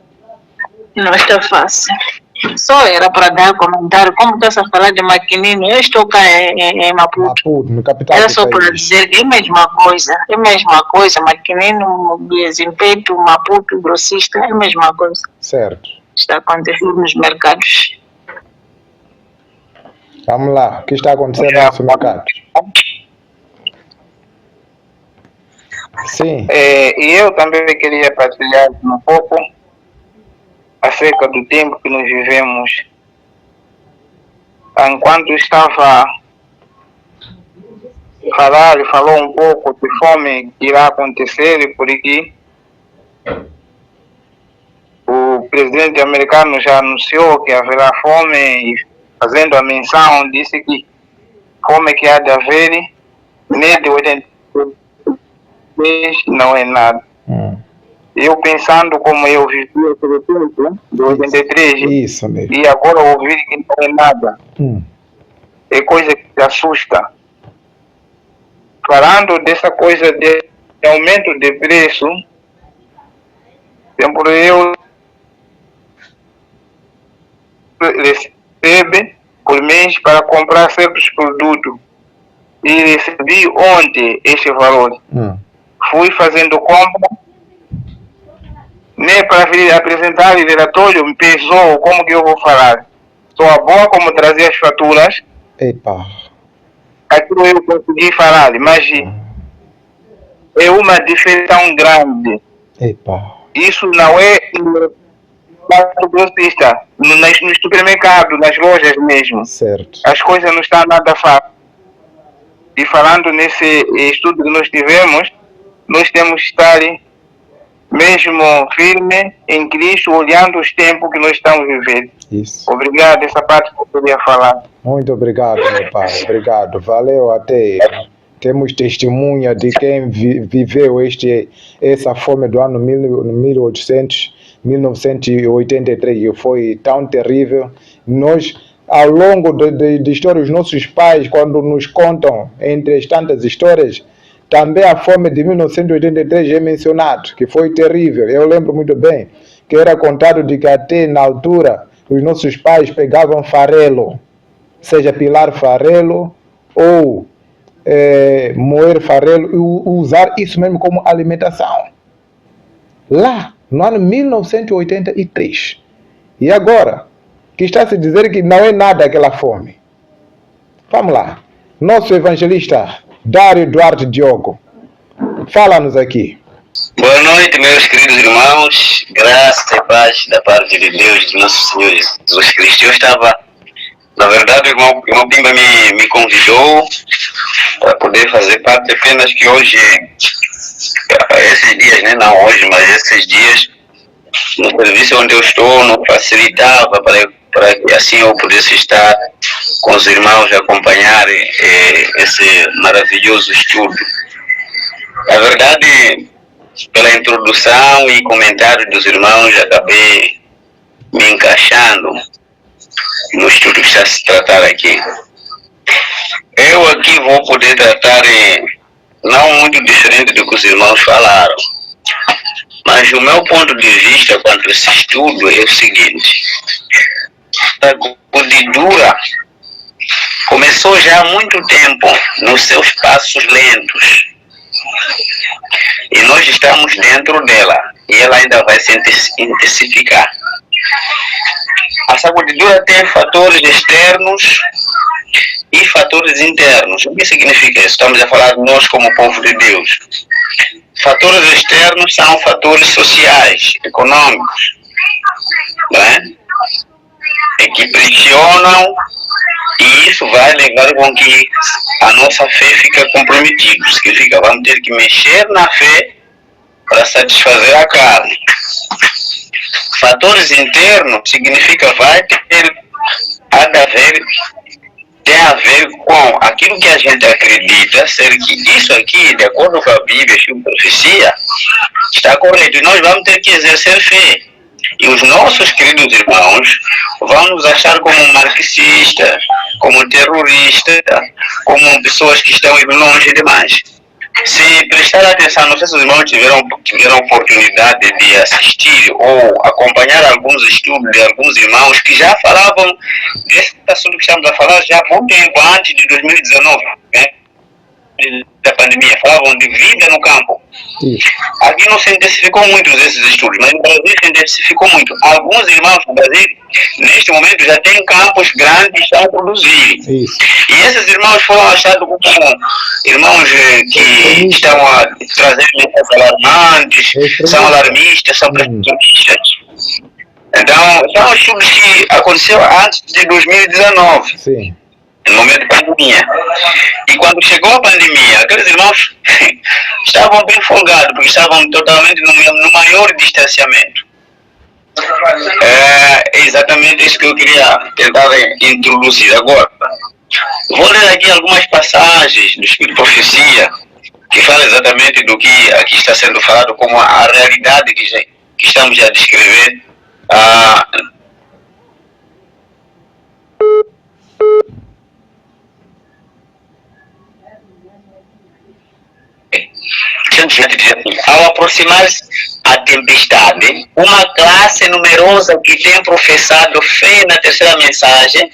Não está fácil. Só era para dar comentário, como está a falar de maquininho, eu estou cá em Maputo. Maputo, no capital era do só país. para dizer que é a mesma coisa, maquininho, Zimpeito, Maputo, grossista, é a mesma coisa. Certo. Está acontecendo nos mercados. Vamos lá, o que está acontecendo no nosso mercado? Sim. E eu também queria partilhar um pouco acerca do tempo que nós vivemos. Enquanto estava falou um pouco de fome que irá acontecer, porque o presidente americano já anunciou que haverá fome e fazendo a menção, disse que fome que há de haver, nem de 83 não é nada. Eu pensando como eu vivi aquele tempo, de 83, Isso mesmo. e agora ouvir que não é nada, é coisa que assusta. Falando dessa coisa de aumento de preço, sempre eu recebe por mês para comprar certos produtos e recebi ontem este valor. Fui fazendo compra, nem para vir apresentar o relatório me pesou, como que eu vou falar? Sou a boa como trazer as faturas. Epa. Aquilo eu consegui falar, mas é uma diferença tão grande. Epa. Isso não é no grossista, no supermercado, nas lojas mesmo. Certo. As coisas não estão nada fáceis. E falando nesse estudo que nós tivemos, nós temos que estar mesmo firme em Cristo, olhando os tempos que nós estamos vivendo. Isso. Obrigado, essa parte que eu queria falar. Muito obrigado, meu pai. Obrigado. Valeu até. Temos testemunha de quem viveu essa fome do ano 1983, que foi tão terrível. Nós, ao longo de história, os nossos pais, quando nos contam, entre as tantas histórias, também a fome de 1983 é mencionado, que foi terrível. Eu lembro muito bem que era contado de que até na altura os nossos pais pegavam farelo, seja pilar farelo ou moer farelo e usar isso mesmo como alimentação. Lá, no ano 1983. E agora, que está a se dizer que não é nada aquela fome. Vamos lá. Nosso evangelista Dário Duarte Diogo, fala-nos aqui. Boa noite, meus queridos irmãos. Graça e paz da parte de Deus, de nosso Senhor Jesus Cristo. Eu estava, na verdade, o irmão Pimba me convidou para poder fazer parte, apenas que hoje, esses dias, né, não hoje, mas esses dias, no serviço onde eu estou, não facilitava para que assim eu pudesse estar com os irmãos e acompanhar esse maravilhoso estudo. Na verdade, pela introdução e comentário dos irmãos, acabei me encaixando no estudo que está a se tratar aqui. Eu aqui vou poder tratar não muito diferente do que os irmãos falaram, mas o meu ponto de vista quanto a esse estudo é o seguinte: a agricultura começou já há muito tempo nos seus passos lentos e nós estamos dentro dela e ela ainda vai se intensificar. A sacuditura tem fatores externos e fatores internos. O que significa isso? Estamos a falar de nós como povo de Deus. fatores externos são fatores sociais, econômicos, não é? E que pressionam, e isso vai levar com que a nossa fé fica comprometida. Significa, vamos ter que mexer na fé para satisfazer a carne. Fatores internos significa tem a ver com aquilo que a gente acredita ser que isso aqui, de acordo com a Bíblia e a profecia, está correto. E nós vamos ter que exercer fé. E os nossos queridos irmãos vão nos achar como marxistas, como terroristas, como pessoas que estão indo longe demais. Se prestar atenção, não sei se os irmãos tiveram oportunidade de assistir ou acompanhar alguns estudos de alguns irmãos que já falavam desse assunto que estamos a falar já há muito tempo, antes de 2019, né? Da pandemia, falavam de vida no campo. Aqui não se intensificou muito esses estudos, mas no Brasil se intensificou muito. Alguns irmãos no Brasil, neste momento, já têm campos grandes e estão a produzir. Isso. E esses irmãos foram achados como irmãos que estão a trazer mensagens alarmantes, são alarmistas, são prejudicistas. Então, são estudos que aconteceram antes de 2019. Sim. No momento de pandemia. E quando chegou a pandemia, aqueles irmãos estavam bem folgados, porque estavam totalmente no maior distanciamento. É exatamente isso que eu queria tentar introduzir agora. Vou ler aqui algumas passagens do Espírito de Profecia, que falam exatamente do que aqui está sendo falado, como a realidade que estamos a descrever. Ao aproximar-se a tempestade, uma classe numerosa que tem professado fé na terceira mensagem,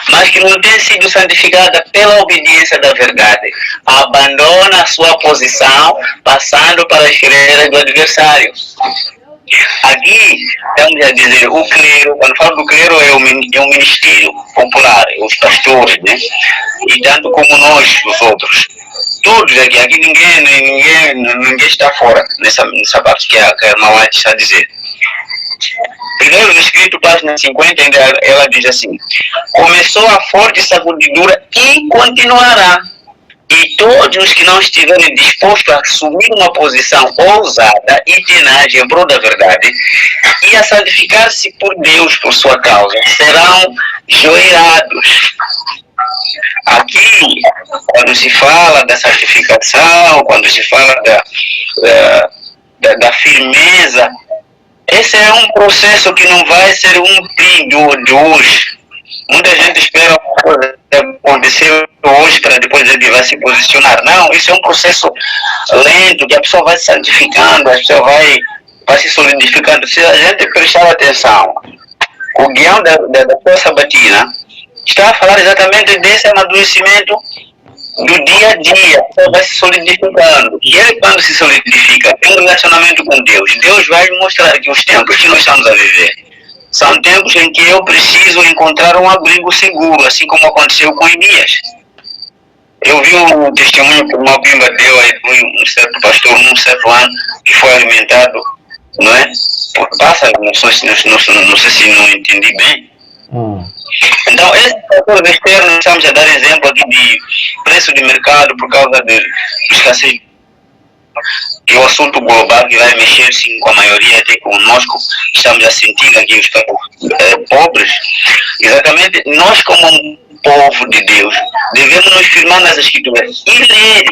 mas que não tem sido santificada pela obediência da verdade, abandona a sua posição, passando para as fileiras do adversário. Aqui estamos a dizer o clero, quando falo do clero é um ministério popular, os pastores, né? E tanto como nós, os outros. Todos aqui ninguém está fora nessa parte que a irmã White está a dizer. Primeiro escrito, página 50, ela diz assim: começou a forte sacudidura e continuará. E todos os que não estiverem dispostos a assumir uma posição ousada e tenaz em prol da verdade e a santificar-se por Deus por sua causa, serão joelhados. Aqui, quando se fala da santificação, quando se fala da firmeza, esse é um processo que não vai ser um fim de hoje. Muita gente espera acontecer hoje para depois ele vai se posicionar. Não, isso é um processo lento, que a pessoa vai se santificando, a pessoa vai se solidificando. Se a gente prestar atenção, o guião da sua sabatina está a falar exatamente desse amadurecimento do dia a dia, a pessoa vai se solidificando. E ele, quando se solidifica, tem um relacionamento com Deus. Deus vai mostrar que os tempos que nós estamos a viver são tempos em que eu preciso encontrar um abrigo seguro, assim como aconteceu com Elias. Eu vi um testemunho que uma bimba deu aí de um certo pastor, num certo ano, que foi alimentado, não é? Por pássaros, não sei se não entendi bem. Então, esse fator externo, estamos a dar exemplo aqui de preço de mercado por causa de escassez. E o assunto global que vai mexer sim com a maioria, até conosco, estamos a sentir aqui os pobres. Exatamente, nós como um povo de Deus, devemos nos firmar nas Escrituras e ler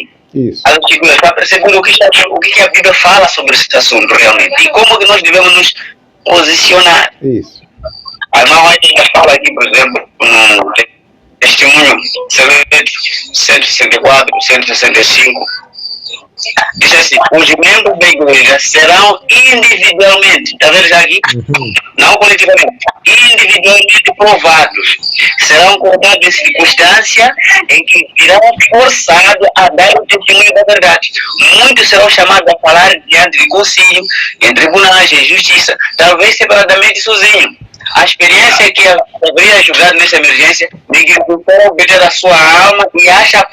as Escrituras para perceber o que a Bíblia fala sobre esse assunto realmente e como que nós devemos nos posicionar. Isso. A irmã White fala aqui, por exemplo, no testemunho 164, 165, diz assim: os membros da igreja serão individualmente, está vendo já aqui? Não coletivamente, individualmente provados. Serão colocados em circunstância em que virão forçados a dar o testemunho da verdade. Muitos serão chamados a falar diante de concílio, em tribunais, em justiça, talvez separadamente sozinho. A experiência que deveria ajudar nessa emergência de que o povo perder a sua alma e acha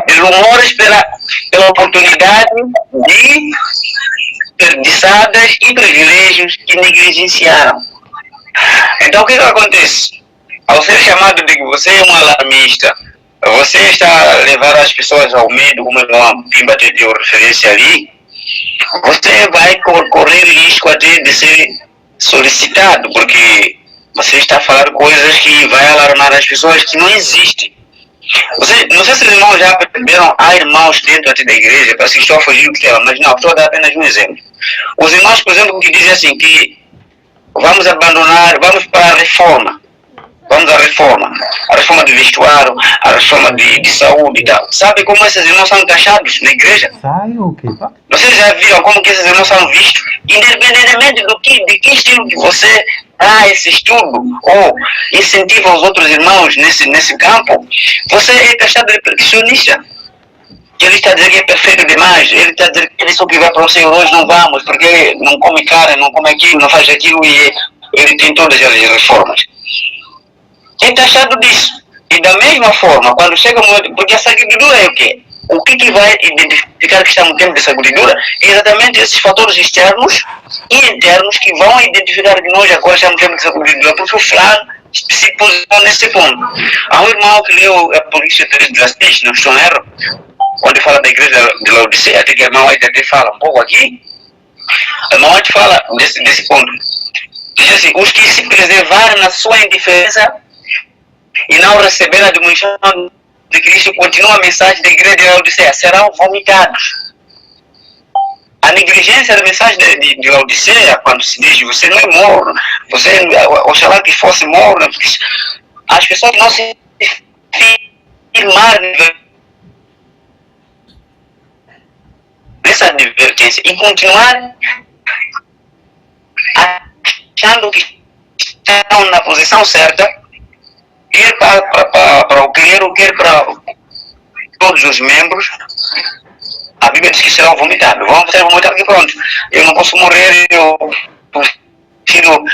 de rumores pela oportunidade de desperdiçadas e privilégios que negligenciaram. Então o que acontece? Ao ser chamado de que você é um alarmista, você está a levar as pessoas ao medo, como a Pimba te deu referência ali, você vai correr risco até de ser solicitado, porque você está a falar coisas que vai alarmar as pessoas que não existem. Não sei se os irmãos já perceberam, há irmãos dentro até da igreja, parece que estou a fugir do tema, mas não, estou a dar apenas um exemplo. Os irmãos, por exemplo, que dizem assim, que vamos abandonar, vamos para a reforma. Vamos à reforma. A reforma do vestuário, a reforma de saúde e tal. Sabe como esses irmãos são taxados na igreja? Sai o quê? Vocês já viram como que esses irmãos são vistos? Independentemente de que estilo que você dá esse estudo ou incentiva os outros irmãos nesse campo, você é taxado de perfeccionista. Ele está a dizer que é perfeito demais, ele está a dizer que ele só que vai para o Senhor hoje não vamos, porque ele não come carne, não come aquilo, não faz aquilo e ele tem todas as reformas. É taxado disso. E da mesma forma, quando chega o momento, porque a sabedoria é o quê? O que vai identificar que estamos tendo de sabedoria é exatamente esses fatores externos e internos que vão identificar que nós agora estamos tendo de sabedoria, porque o Flávio se posiciona nesse ponto. Há um irmão que leu a Polícia 3:16, não estou erro, quando fala da igreja de Laodiceia, até que a irmã até fala um pouco aqui, a irmã fala desse ponto. Diz assim, os que se preservarem na sua indiferença e não receber a admonição de Cristo, continua a mensagem da igreja de Laodiceia, serão vomitados. A negligência da mensagem de Laodiceia, quando se diz, você não é morno, você, oxalá que fosse morno, as pessoas não se firmarem nessa advertência e continuar achando que estão na posição certa, quer para o clero, quer para todos os membros, a Bíblia diz que serão vomitados. Vão ser vomitados e pronto. Eu não posso morrer, eu prefiro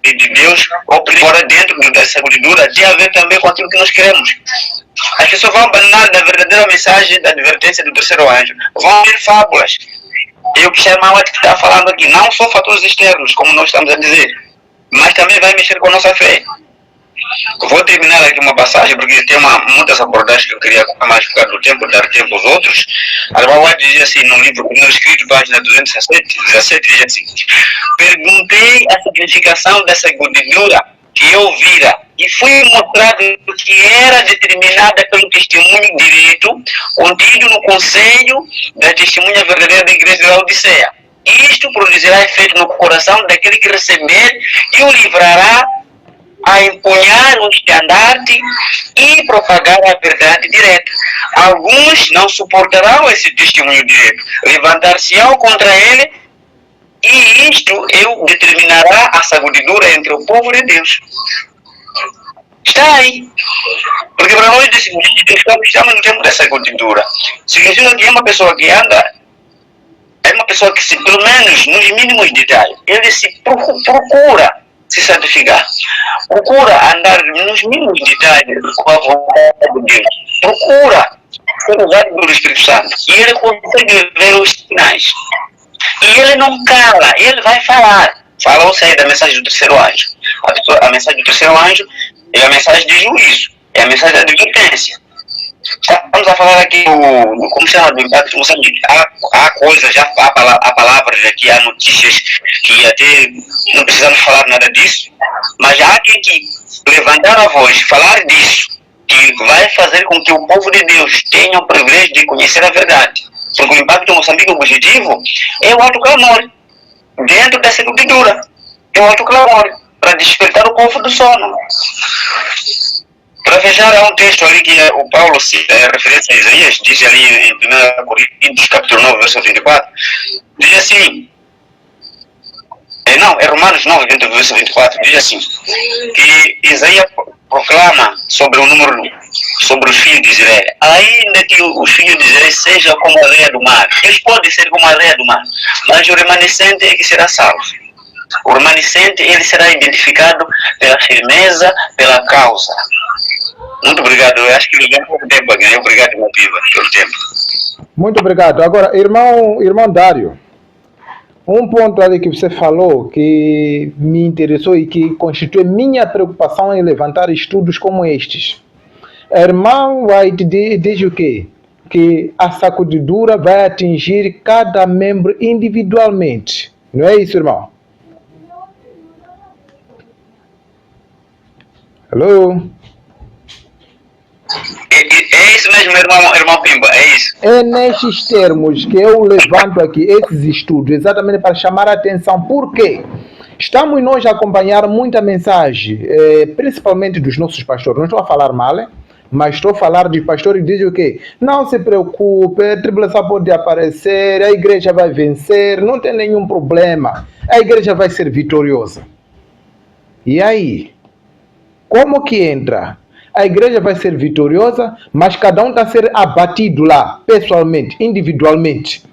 de Deus, ou fora dentro dessa sabedoria, de haver também com aquilo que nós queremos. As pessoas vão abandonar da verdadeira mensagem da advertência do terceiro anjo. Vão ver fábulas. E o que Sherman está falando aqui, não só fatores externos, como nós estamos a dizer, mas também vai mexer com a nossa fé. Vou terminar aqui uma passagem, porque tem muitas abordagens que eu queria mais ficar do tempo, dar tempo aos outros. Al-Bawad dizia assim, no livro escrito, página 217, diz assim: perguntei a significação dessa gordura que eu vira, e fui mostrado que era determinada pelo testemunho direito contido no conselho da testemunha verdadeira da igreja de Laodiceia. Isto produzirá efeito no coração daquele que receber e o livrará a empunhar o estandarte e propagar a verdade direta. Alguns não suportarão esse testemunho direto, levantar-se-ão contra ele, e isto eu determinará a sabedoria entre o povo de Deus. Está aí. Porque para nós estamos no tempo dessa sabedoria. Significa que é uma pessoa que anda, é uma pessoa que, pelo menos nos mínimos detalhes, ele se procura se santificar, procura andar nos mínimos detalhes com a vontade de Deus, procura ser usado pelo Espírito Santo, e ele consegue ver os sinais. E ele não cala, ele vai falar. Falou-se aí da mensagem do terceiro anjo. A mensagem do terceiro anjo é a mensagem de juízo, é a mensagem da advertência. Estamos a falar aqui como se chama, do impacto de Moçambique. Há coisas, há palavras aqui, há notícias que até não precisamos falar nada disso, mas há quem que levantar a voz, falar disso, que vai fazer com que o povo de Deus tenha o privilégio de conhecer a verdade. Porque o impacto de Moçambique, o objetivo é o alto clamor, dentro dessa agricultura, é o alto clamor, para despertar o povo do sono. Para fechar, há um texto ali que o Paulo cita, é referência a Isaías, diz ali em 1 Coríntios, capítulo 9, verso 24, diz assim, é Romanos 9, verso 24, diz assim, que Isaías proclama sobre o número, sobre os filhos de Israel, ainda que os filhos de Israel sejam como a areia do mar, eles podem ser como a areia do mar, mas o remanescente é que será salvo. O remanescente, ele será identificado pela firmeza, pela causa. Muito obrigado. Eu acho que levei pouco tempo a ganhar. Obrigado, meu viva, pelo tempo. Muito obrigado. Agora, irmão Dário, um ponto ali que você falou que me interessou e que constitui minha preocupação em levantar estudos como estes. Irmão White diz o quê? Que a sacudidura vai atingir cada membro individualmente. Não é isso, irmão? Alô? É isso mesmo, irmão Pimba, é isso. É nestes termos que eu levanto aqui esses estudos, exatamente para chamar a atenção. Por quê? Estamos nós a acompanhar muita mensagem, principalmente dos nossos pastores. Não estou a falar mal, mas estou a falar de pastores que dizem o quê? Não se preocupe, a tribulação pode aparecer, a igreja vai vencer, não tem nenhum problema. A igreja vai ser vitoriosa. E aí? Como que entra? A igreja vai ser vitoriosa, mas cada um está a ser abatido lá, pessoalmente, individualmente.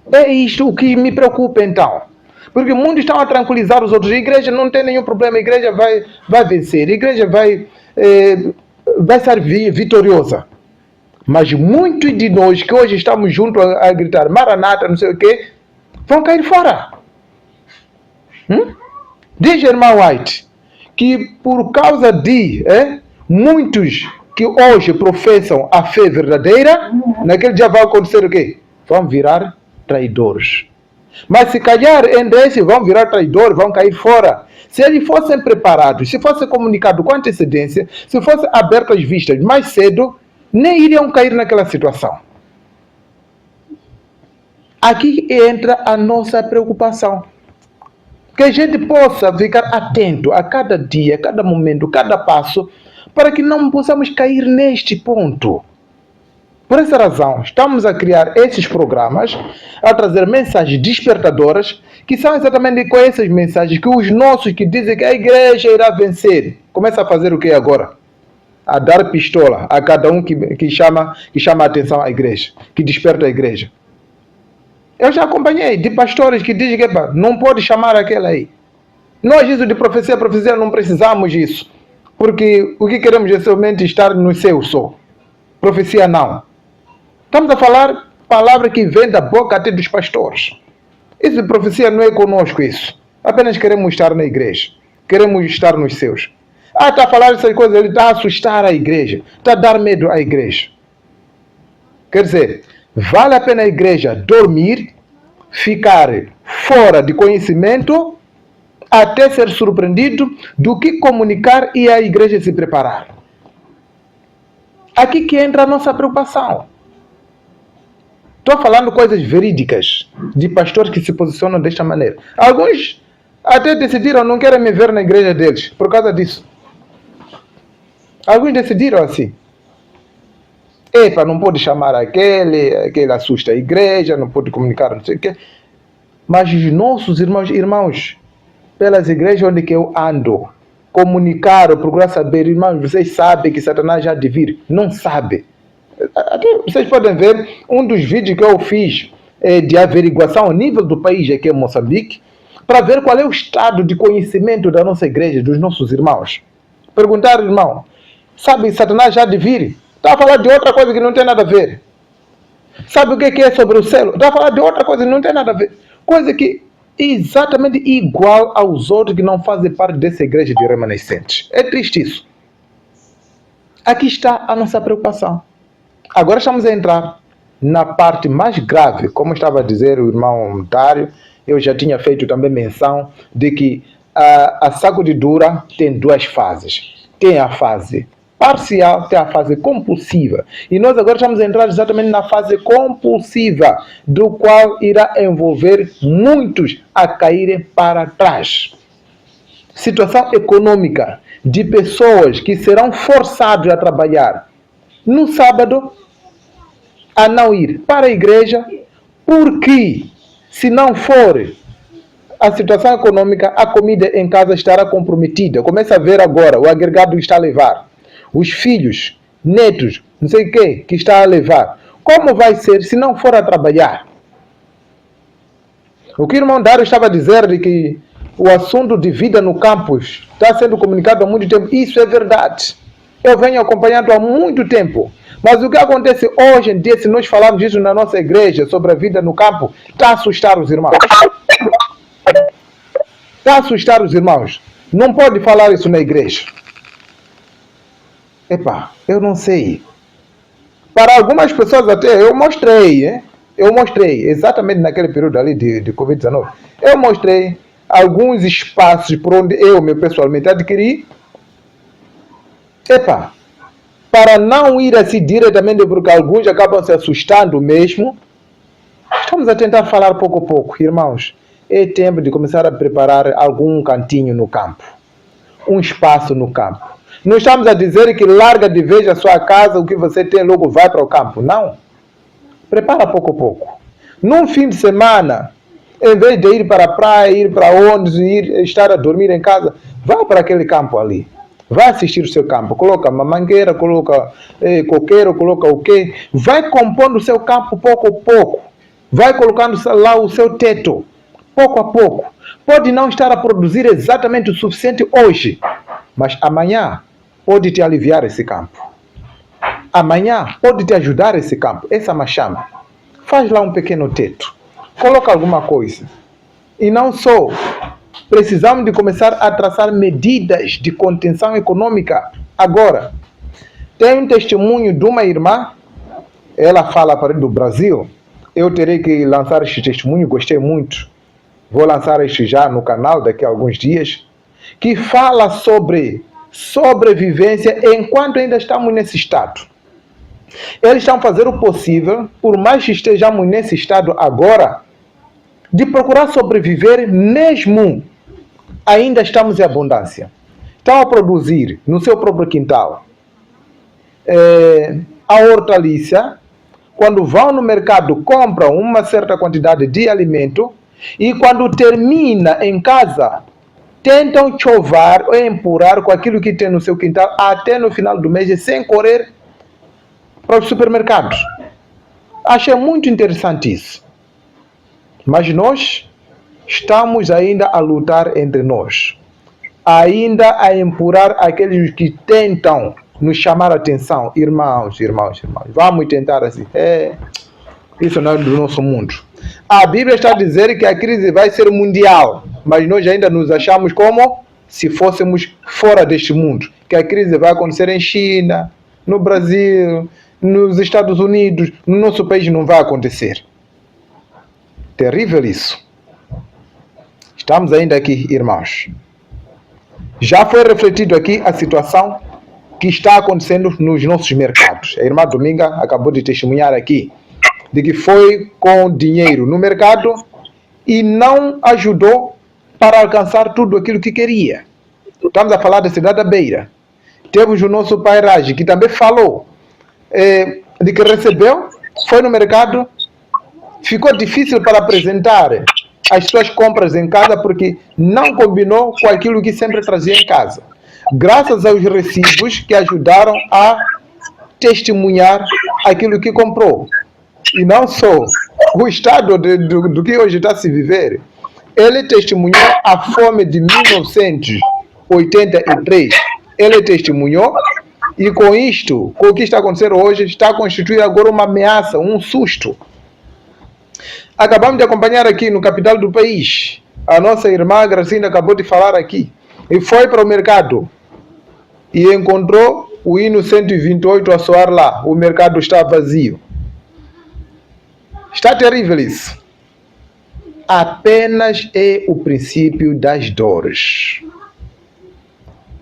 É isto o que me preocupa então. Porque muitos estão a tranquilizar os outros. A igreja não tem nenhum problema, a igreja vai vencer, a igreja vai ser vitoriosa. Mas muitos de nós que hoje estamos juntos a gritar Maranata, não sei o quê, vão cair fora. Diz irmão White que por causa de muitos que hoje professam a fé verdadeira, naquele dia vai acontecer o quê? Vão virar traidores. Mas se calhar entre esses vão virar traidores, vão cair fora. Se eles fossem preparados, se fosse comunicado com antecedência, se fossem abertas as vistas mais cedo, nem iriam cair naquela situação. Aqui entra a nossa preocupação. Que a gente possa ficar atento a cada dia, a cada momento, a cada passo, para que não possamos cair neste ponto. Por essa razão, estamos a criar esses programas, a trazer mensagens despertadoras, que são exatamente com essas mensagens que os nossos que dizem que a igreja irá vencer, começam a fazer o que agora? A dar pistola a cada um que chama a atenção à igreja, que desperta a igreja. Eu já acompanhei de pastores que dizem que não pode chamar aquela aí. Nós, isso de profecia, não precisamos disso. Porque o que queremos é somente estar no céu só. Profecia não. Estamos a falar palavra que vem da boca até dos pastores. Isso de profecia não é conosco isso. Apenas queremos estar na igreja. Queremos estar nos céus. Está a falar essas coisas, ele está a assustar a igreja. Está a dar medo à igreja. Quer dizer, vale a pena a igreja dormir, ficar fora de conhecimento, até ser surpreendido, do que comunicar e a igreja se preparar. Aqui que entra a nossa preocupação. Estou falando coisas verídicas, de pastores que se posicionam desta maneira. Alguns até decidiram, não querem me ver na igreja deles, por causa disso. Alguns decidiram assim. Não pode chamar aquele assusta a igreja, não pode comunicar, não sei o quê. Mas os nossos irmãos, pelas igrejas onde que eu ando, comunicaram, procurar saber, irmãos, vocês sabem que Satanás já há de vir? Não sabe. Até vocês podem ver um dos vídeos que eu fiz de averiguação a nível do país aqui em Moçambique, para ver qual é o estado de conhecimento da nossa igreja, dos nossos irmãos. Perguntar, irmão, sabe Satanás já há de vir? Está a falar de outra coisa que não tem nada a ver. Sabe o que é sobre o céu? Está a falar de outra coisa que não tem nada a ver. Coisa que é exatamente igual aos outros que não fazem parte dessa igreja de remanescentes. É triste isso. Aqui está a nossa preocupação. Agora estamos a entrar na parte mais grave, como estava a dizer o irmão Dário. Eu já tinha feito também menção de que a sacudidura tem duas fases. Tem a fase parcial, tem a fase compulsiva. E nós agora estamos a entrar exatamente na fase compulsiva, do qual irá envolver muitos a caírem para trás. Situação econômica de pessoas que serão forçados a trabalhar no sábado, a não ir para a igreja, porque se não for a situação econômica, a comida em casa estará comprometida. Começa a ver agora o agregado que está a levar. Os filhos, netos, não sei o que está a levar. Como vai ser se não for a trabalhar? O que o irmão Dário estava a dizer de que o assunto de vida no campus está sendo comunicado há muito tempo, isso é verdade. Eu venho acompanhando há muito tempo. Mas o que acontece hoje em dia, se nós falarmos disso na nossa igreja, sobre a vida no campo, está a assustar os irmãos. Está a assustar os irmãos. Não pode falar isso na igreja. Epa, eu não sei. Para algumas pessoas até eu mostrei, hein? Eu mostrei, exatamente naquele período ali de Covid-19, eu mostrei alguns espaços por onde eu pessoalmente adquiri. Epa, para não ir assim diretamente, porque alguns acabam se assustando mesmo, estamos a tentar falar pouco a pouco, irmãos. É tempo de começar a preparar algum cantinho no campo, um espaço no campo. Não estamos a dizer que larga de vez a sua casa, o que você tem, logo vai para o campo. Não. Prepara pouco a pouco. Num fim de semana, em vez de ir para a praia, ir para onde, estar a dormir em casa, vá para aquele campo ali. Vai assistir o seu campo. Coloca uma mangueira, coloca coqueiro, coloca o quê? Vai compondo o seu campo pouco a pouco. Vai colocando lá o seu teto, pouco a pouco. Pode não estar a produzir exatamente o suficiente hoje, mas amanhã pode te aliviar esse campo. Amanhã pode te ajudar esse campo, essa machamba. Faz lá um pequeno teto. Coloca alguma coisa. E não só. Precisamos de começar a traçar medidas de contenção econômica agora. Tem um testemunho de uma irmã. Ela fala para do Brasil. Eu terei que lançar este testemunho, gostei muito. Vou lançar este já no canal daqui a alguns dias. Que fala sobre sobrevivência enquanto ainda estamos nesse estado. Eles estão fazendo o possível, por mais que estejamos nesse estado agora, de procurar sobreviver mesmo ainda estamos em abundância. Estão a produzir no seu próprio quintal a hortaliça. Quando vão no mercado, compram uma certa quantidade de alimento e quando termina em casa, tentam chovar ou empurrar com aquilo que tem no seu quintal até no final do mês, sem correr para os supermercados. Achei muito interessante isso. Mas nós estamos ainda a lutar entre nós. Ainda a empurrar aqueles que tentam nos chamar a atenção. Irmãos. Vamos tentar assim. Isso não é do nosso mundo. A Bíblia está a dizer que a crise vai ser mundial. Mas nós ainda nos achamos como se fôssemos fora deste mundo. Que a crise vai acontecer em China, no Brasil, nos Estados Unidos. No nosso país não vai acontecer. Terrível isso. Estamos ainda aqui, irmãos. Já foi refletido aqui a situação que está acontecendo nos nossos mercados. A irmã Dominga acabou de testemunhar aqui de que foi com dinheiro no mercado e não ajudou para alcançar tudo aquilo que queria. Estamos a falar da cidade da Beira. Temos o nosso pai Raj, que também falou de que recebeu, foi no mercado, ficou difícil para apresentar as suas compras em casa porque não combinou com aquilo que sempre trazia em casa. Graças aos recibos que ajudaram a testemunhar aquilo que comprou. E não só o estado do que hoje está a se viver. Ele testemunhou a fome de 1983. Ele testemunhou e com isto, com o que está acontecendo hoje, está a constituir agora uma ameaça, um susto. Acabamos de acompanhar aqui no capital do país. A nossa irmã Gracinda acabou de falar aqui. E foi para o mercado. E encontrou o hino 128 a soar lá. O mercado está vazio. Está terrível isso. Apenas é o princípio das dores.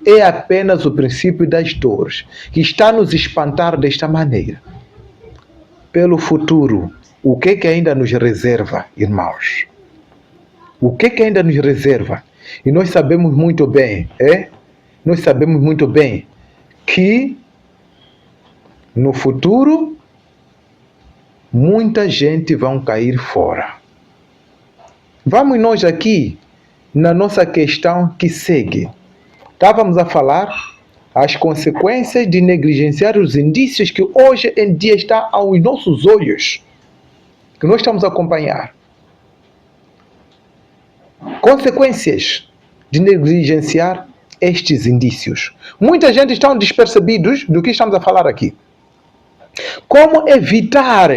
É apenas o princípio das dores que está a nos espantar desta maneira. Pelo futuro, o que ainda nos reserva, irmãos? O que ainda nos reserva? E nós sabemos muito bem, Nós sabemos muito bem que no futuro muita gente vai cair fora. Vamos nós aqui na nossa questão que segue. Estávamos a falar as consequências de negligenciar os indícios que hoje em dia está aos nossos olhos, que nós estamos a acompanhar. Consequências de negligenciar estes indícios? Muita gente está despercebidos do que estamos a falar aqui. Como evitar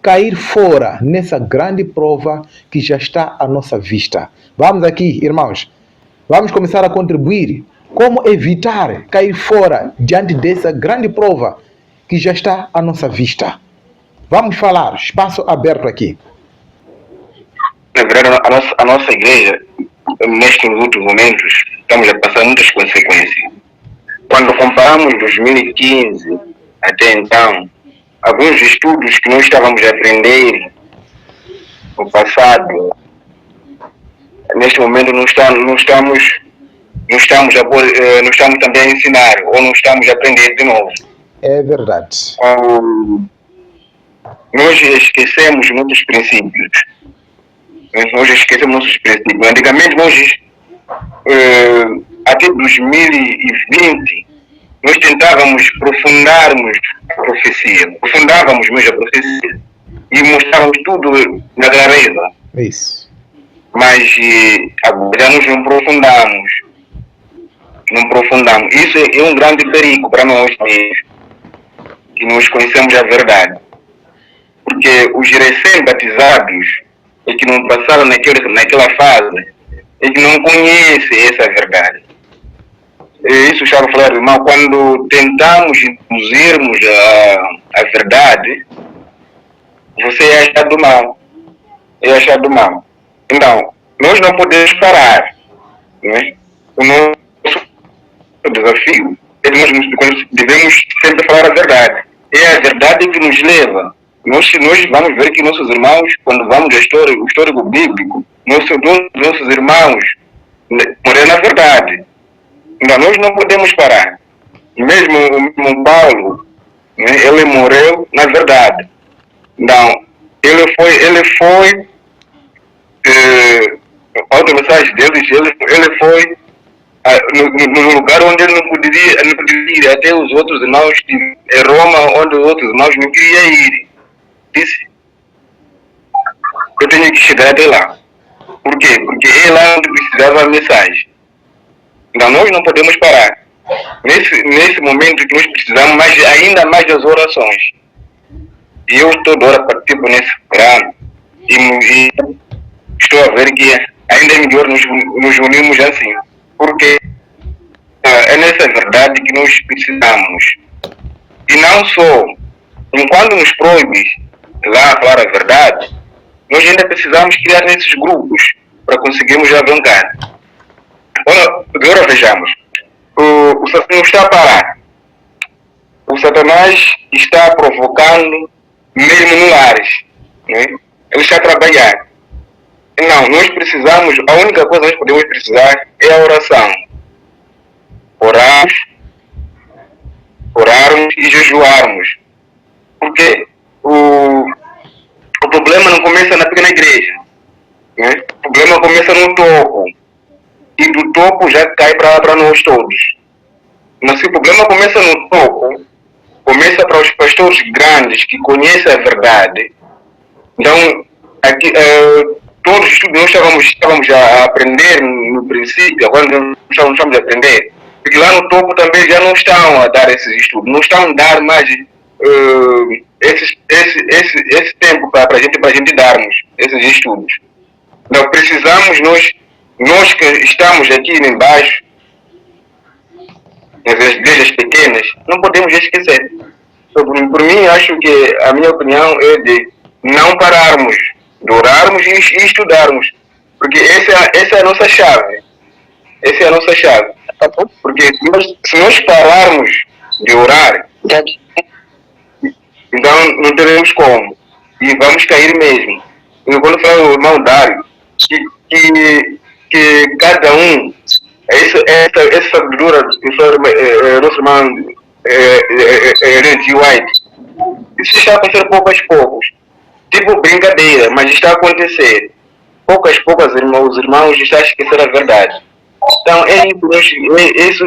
cair fora nessa grande prova que já está à nossa vista? Vamos aqui, irmãos, vamos começar a contribuir. Como evitar cair fora diante dessa grande prova que já está à nossa vista? Vamos falar, espaço aberto aqui. Na verdade, a nossa igreja, nestes últimos momentos, estamos a passar muitas consequências. Quando comparamos 2015 até então, alguns estudos que nós estávamos a aprender no passado, neste momento não estamos também a ensinar, ou não estamos a aprender de novo. É verdade. Nós esquecemos muitos princípios. Antigamente, até 2020, nós tentávamos aprofundarmos a profecia. Aprofundávamos mesmo a profecia. E mostrávamos tudo na clareza. Isso. Mas agora nós não aprofundamos. Isso é um grande perigo para nós mesmos. Que nós conhecemos a verdade. Porque os recém-batizados, que não passaram naquela fase, eles não conhecem essa verdade. Isso estava a falar, irmão, quando tentamos introduzirmos a verdade, você é achado mal. Então, nós não podemos parar. Né? O nosso desafio é que nós devemos sempre falar a verdade. É a verdade que nos leva. Nós vamos ver que nossos irmãos, quando vamos ao histórico bíblico, nossos irmãos morreram na verdade. Então, nós não podemos parar. Mesmo o Paulo, né, ele morreu na verdade. Então, ele foi a outra mensagem deles, ele foi no lugar onde ele não poderia ir, até os outros irmãos em Roma, onde os outros irmãos não queriam ir. Disse, eu tenho que chegar até lá. Por quê? Porque é lá onde precisava a mensagem. Então nós não podemos parar. Nesse momento que nós precisamos ainda mais das orações. E eu toda hora participo nesse programa e estou a ver que ainda é melhor nos unirmos assim. Porque é nessa verdade que nós precisamos. E não só, enquanto nos proíbe lá a falar a verdade, nós ainda precisamos criar nesses grupos para conseguirmos avançar. Agora vejamos, o Satanás não está a parar. O Satanás está provocando mesmo no lares. Né? Ele está a trabalhar. Não, nós precisamos, a única coisa que nós podemos precisar é a oração. Orarmos e jejuarmos. Porque o problema não começa na pequena igreja. Né? O problema começa no topo. E do topo já cai para nós todos. Mas se o problema começa no topo, começa para os pastores grandes que conhecem a verdade. Então, aqui, todos os estudos nós estávamos a aprender no princípio, agora não estamos a aprender. Porque lá no topo também já não estão a dar esses estudos, não estão a dar mais esse tempo para a gente darmos esses estudos. Então precisamos, nós que estamos aqui embaixo, nas igrejas pequenas, não podemos esquecer. Por mim, acho que a minha opinião é de não pararmos, de orarmos e estudarmos. Porque essa é a nossa chave. Essa é a nossa chave. Porque se nós pararmos de orar, então não teremos como. E vamos cair mesmo. Eu vou falar ao irmão Dário que cada um, essa sabedoria do nosso irmão Red White, isso está acontecendo pouco a poucos. Tipo brincadeira, mas está a acontecer. Pouco a pouco os irmãos estão a esquecer a verdade. Então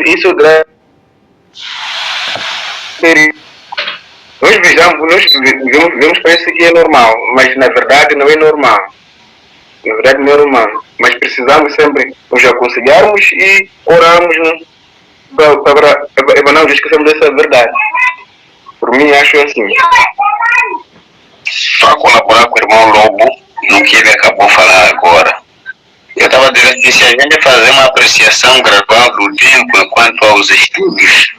isso é grave. Nós vivemos parece que é normal, mas na verdade não é normal. Na verdade não é normal. Mas precisamos sempre nos aconselharmos e orarmos, né? para não esquecermos dessa verdade. Por mim, acho assim. Para colaborar com o irmão Lobo no que ele acabou de falar agora, eu estava dizendo que se a gente fazer uma apreciação gradual do tempo quanto aos estudos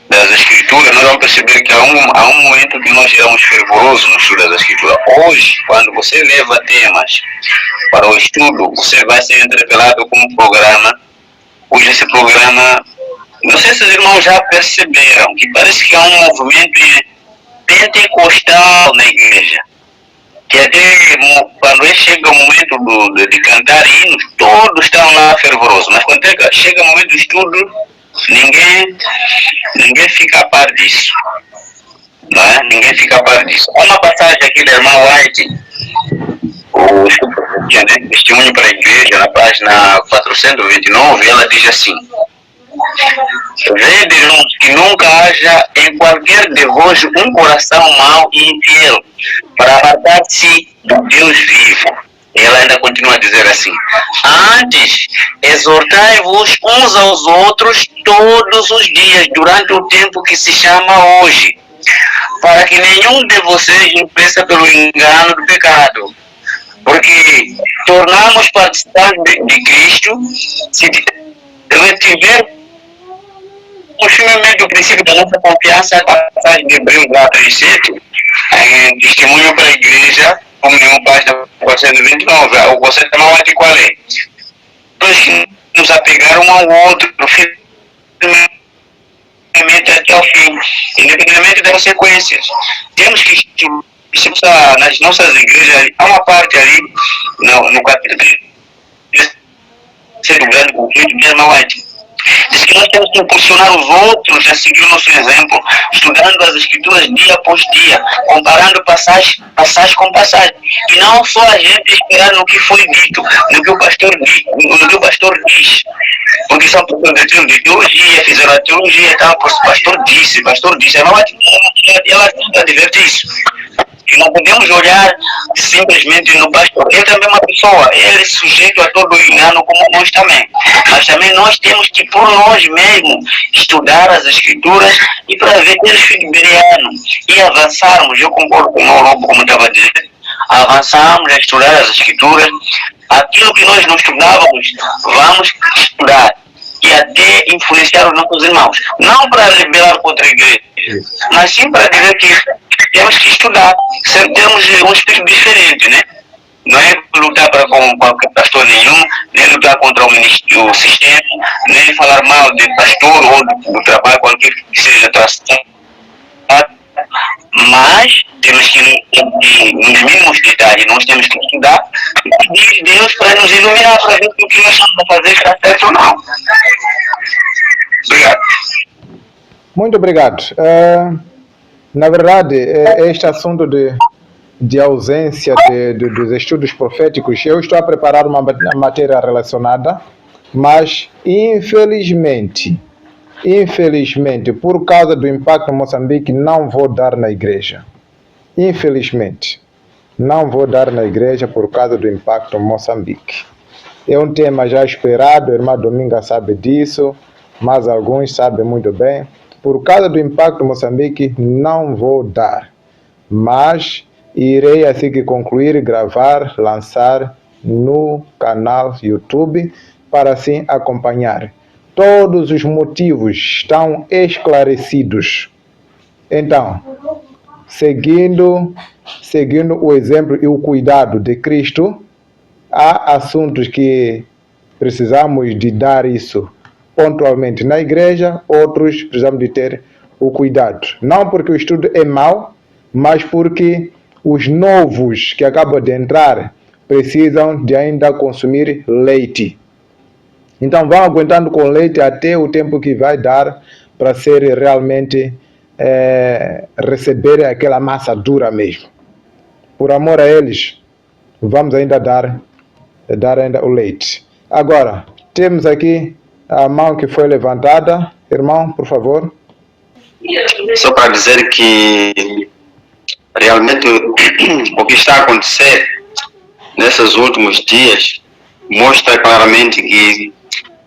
das Escrituras, nós vamos perceber que há um momento que nós éramos fervorosos no estudo das Escrituras. Hoje, quando você leva temas para o estudo, você vai ser interpelado com um programa. Hoje esse programa, não sei se os irmãos já perceberam, que parece que há um movimento pentecostal na igreja. Que até quando chega o momento de cantar hinos, todos estão lá fervorosos. Mas quando chega o momento do estudo, ninguém fica a par disso. Não é? Ninguém fica a par disso. Há uma passagem aqui da irmã White, o né? Testemunho para a Igreja, na página 429, ela diz assim: vede, irmãos, que nunca haja em qualquer de vós um coração mau e infiel para apartar-se do Deus vivo. Ela ainda continua a dizer assim: antes, exortai-vos uns aos outros todos os dias, durante o tempo que se chama hoje, para que nenhum de vocês impeça pelo engano do pecado. Porque tornamos participantes de Cristo se retivermos firmemente o princípio da nossa confiança. A passagem de Hebreus 3:7, testemunho para a igreja, comunhão, página 429. O conceito não é de qual é? Nós que nos apegaram um ao outro, firmemente até o fim, independente das consequências. Temos que nas nossas igrejas, há uma parte ali, no capítulo 3 do grande conflito, que é diz que nós temos que impulsionar os outros a seguir o nosso exemplo, estudando as Escrituras dia após dia, comparando passagem com passagem. E não só a gente esperar no que foi dito, no que o pastor diz. Porque são pessoas de teologia, fizeram a teologia e tal, o pastor disse. Ela tenta advertir isso. Que não podemos olhar simplesmente no pastor. Ele também é uma pessoa, ele é sujeito a todo o engano como nós também. Mas também nós temos que, por nós mesmos, estudar as Escrituras e para ver o espírito beriano e avançarmos. Eu concordo com o Lobo, como estava dizendo, avançarmos a estudar as Escrituras. Aquilo que nós não estudávamos, vamos estudar e até influenciar os nossos irmãos. Não para rebelar contra a igreja, mas sim para dizer que temos que estudar, temos um espírito diferente, né? Não é lutar com qualquer pastor nenhum, nem lutar contra o sistema, nem falar mal de pastor ou do trabalho, qualquer que seja a atração. Mas temos que, nos mínimos detalhes, nós temos que estudar e pedir Deus para nos iluminar, para ver se o que nós estamos a fazer está certo ou não. Obrigado. Muito obrigado. Na verdade, este assunto de ausência dos estudos proféticos, eu estou a preparar uma matéria relacionada, mas infelizmente, por causa do impacto em Moçambique, não vou dar na igreja. Infelizmente, não vou dar na igreja por causa do impacto em Moçambique. É um tema já esperado, a irmã Dominga sabe disso, mas alguns sabem muito bem. Por causa do impacto em Moçambique, não vou dar, mas irei, assim que concluir, gravar, lançar no canal YouTube, para assim acompanhar. Todos os motivos estão esclarecidos. Então, seguindo o exemplo e o cuidado de Cristo, há assuntos que precisamos de dar isso pontualmente na igreja, outros precisamos de ter o cuidado. Não porque o estudo é mau, mas porque os novos que acabam de entrar precisam de ainda consumir leite. Então vão aguentando com leite até o tempo que vai dar para ser realmente receber aquela massa dura mesmo. Por amor a eles, vamos ainda dar ainda o leite. Agora, temos aqui a mão que foi levantada. Irmão, por favor. Só para dizer que realmente o que está a acontecer nesses últimos dias mostra claramente que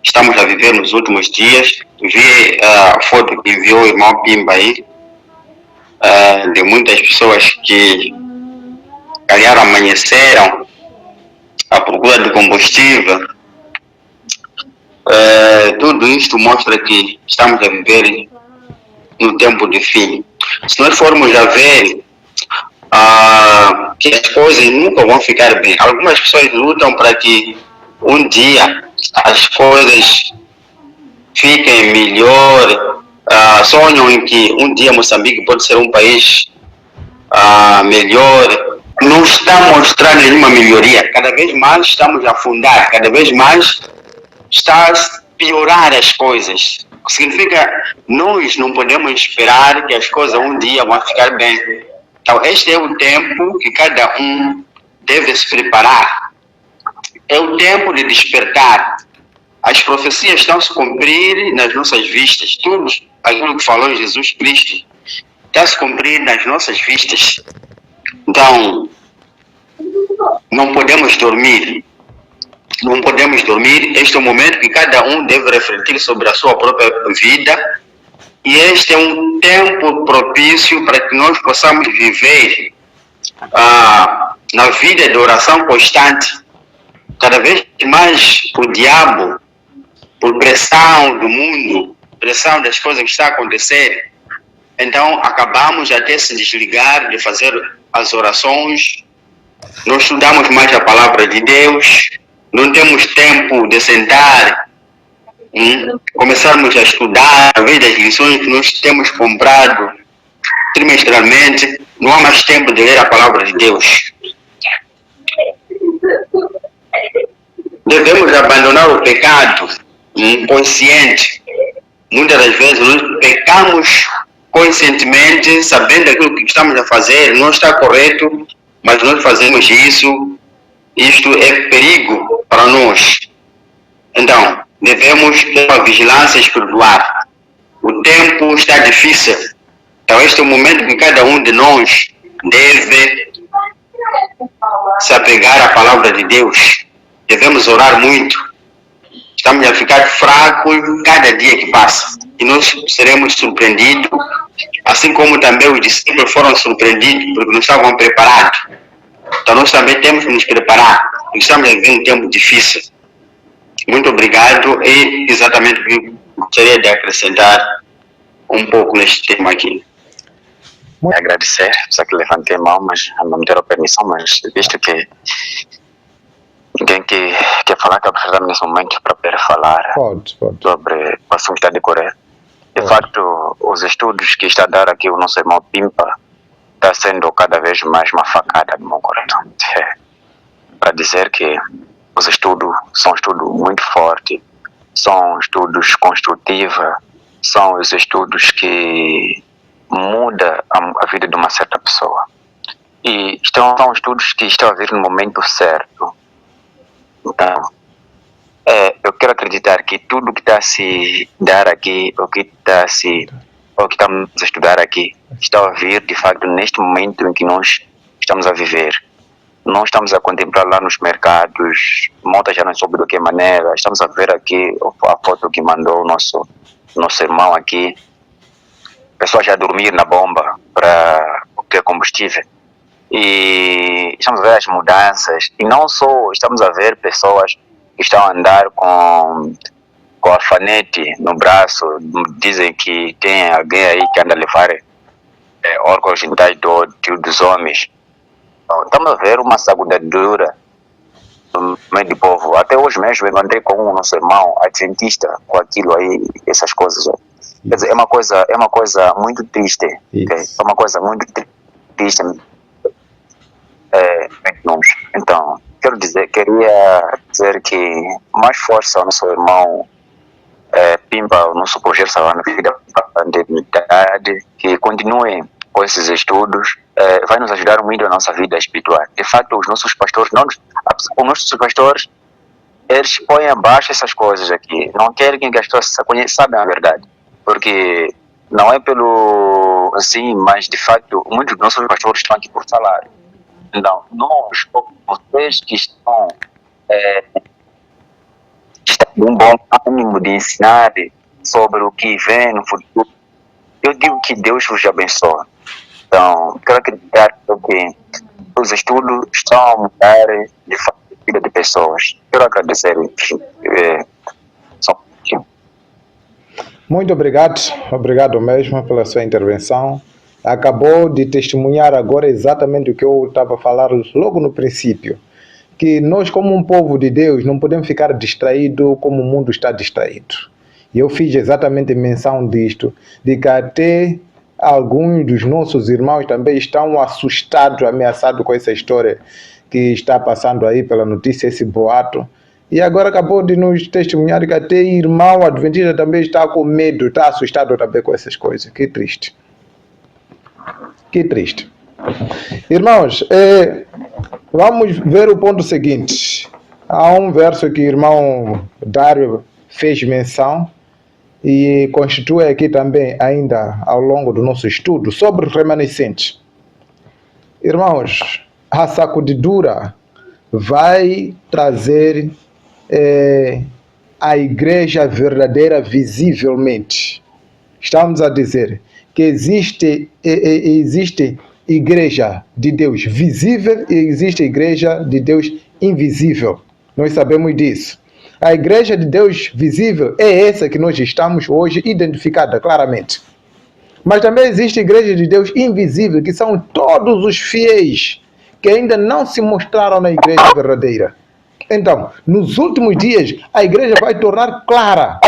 estamos a viver nos últimos dias. Vi a foto que enviou o irmão Pimba aí, de muitas pessoas que, calhar, amanheceram à procura de combustível. Tudo isto mostra que estamos a viver no tempo de fim. Se nós formos a ver que as coisas nunca vão ficar bem. Algumas pessoas lutam para que um dia as coisas fiquem melhor, sonham em que um dia Moçambique pode ser um país melhor. Não está a mostrar nenhuma melhoria. Cada vez mais estamos a afundar, cada vez mais está a piorar as coisas. O que significa nós não podemos esperar que as coisas um dia vão ficar bem. Então, este é o tempo que cada um deve se preparar. É o tempo de despertar. As profecias estão a se cumprir nas nossas vistas. Tudo aquilo que falou Jesus Cristo está a se cumprir nas nossas vistas. Então, não podemos dormir. Não podemos dormir. Este é o momento que cada um deve refletir sobre a sua própria vida. E este é um tempo propício para que nós possamos viver na vida de oração constante. Cada vez mais o diabo, por pressão do mundo, pressão das coisas que estão a acontecer, então acabamos até se desligar de fazer as orações, não estudamos mais a palavra de Deus, não temos tempo de sentar, começarmos a estudar através das lições que nós temos comprado trimestralmente, não há mais tempo de ler a palavra de Deus. Devemos abandonar o pecado consciente. Muitas das vezes nós pecamos conscientemente, sabendo aquilo que estamos a fazer não está correto, mas nós fazemos isso. Isto é perigo para nós. Então, devemos ter uma vigilância espiritual. O tempo está difícil. Então, este é o momento que cada um de nós deve se apegar à palavra de Deus. Devemos orar muito. Estamos a ficar fracos cada dia que passa. E nós seremos surpreendidos, assim como também os discípulos foram surpreendidos, porque não estavam preparados. Então nós também temos que nos preparar, porque estamos a viver um tempo difícil. Muito obrigado. E exatamente o que eu gostaria de acrescentar um pouco neste tema aqui. Agradecer, só que levantei a mão, mas não me deram permissão, mas visto que alguém que quer falar, que eu nesse momento para poder falar sobre o assunto que está a decorrer. De facto, os estudos que está a dar aqui o nosso irmão Pimba está sendo cada vez mais uma facada no meu coração. Para dizer que os estudos são estudos muito fortes, são estudos construtivos, são os estudos que mudam a vida de uma certa pessoa. E são estudos que estão a vir no momento certo. Então, eu quero acreditar que tudo que está a se dar aqui, o que estamos a estudar aqui, está a vir de facto neste momento em que nós estamos a viver. Nós estamos a contemplar lá nos mercados, monta já não soube de que maneira, estamos a ver aqui a foto que mandou o nosso irmão aqui, pessoas já a dormir na bomba para obter combustível. E estamos a ver as mudanças, e não só estamos a ver pessoas que estão a andar com alfanete no braço, dizem que tem alguém aí que anda a levar órgãos genitais dos homens. Então, estamos a ver uma sacuditura no meio do povo. Até hoje mesmo eu encontrei com o nosso irmão adventista com aquilo aí, essas coisas. Quer dizer, é uma coisa muito triste. Okay? É uma coisa muito triste. Então, queria dizer que mais força ao nosso irmão Pimba, o nosso projeto Salvando Vida para a Eternidade, que continue com esses estudos, vai nos ajudar muito na nossa vida espiritual. De fato, os nossos pastores, eles põem abaixo essas coisas aqui, não querem que as pessoas saibam a verdade, porque não é pelo assim, mas de fato, muitos dos nossos pastores estão aqui por salário. Então, vocês que estão está um bom ânimo de ensinar sobre o que vem no futuro. Eu digo que Deus vos abençoe. Então, quero acreditar que os estudos estão a mudar de vida de pessoas. Quero agradecer. Muito obrigado mesmo pela sua intervenção. Acabou de testemunhar agora exatamente o que eu estava a falar logo no princípio, que nós como um povo de Deus não podemos ficar distraídos como o mundo está distraído. E eu fiz exatamente menção disto, de que até alguns dos nossos irmãos também estão assustados, ameaçados com essa história que está passando aí pela notícia, esse boato. E agora acabou de nos testemunhar que até irmão adventista também está com medo, está assustado também com essas coisas. Que triste. Que triste. Irmãos, vamos ver o ponto seguinte. Há um verso que o irmão Dário fez menção e constitui aqui também, ainda ao longo do nosso estudo, sobre os remanescentes. Irmãos, a sacudidura vai trazer a igreja verdadeira visivelmente. Estamos a dizer que existe igreja de Deus visível e existe igreja de Deus invisível. Nós sabemos disso. A igreja de Deus visível é essa que nós estamos hoje identificada claramente. Mas também existe a igreja de Deus invisível, que são todos os fiéis que ainda não se mostraram na igreja verdadeira. Então, nos últimos dias, a igreja vai tornar clara.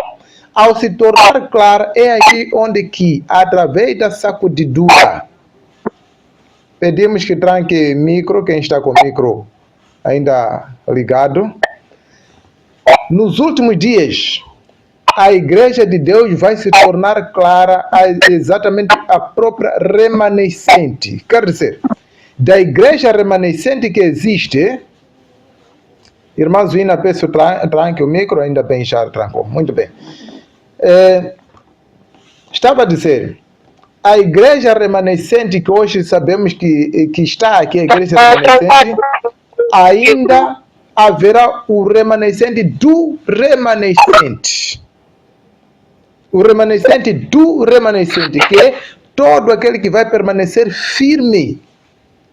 Ao se tornar clara, é aqui onde que, através da sacudidura, pedimos que tranque micro, quem está com o micro ainda ligado. Nos últimos dias, a igreja de Deus vai se tornar clara exatamente a própria remanescente. Quer dizer, da igreja remanescente que existe, irmã Zuína, peço tranque o micro, ainda bem já trancou. Muito bem. Estava a dizer, a igreja remanescente que hoje sabemos que está aqui, a igreja remanescente, ainda haverá o remanescente do remanescente. O remanescente do remanescente, que é todo aquele que vai permanecer firme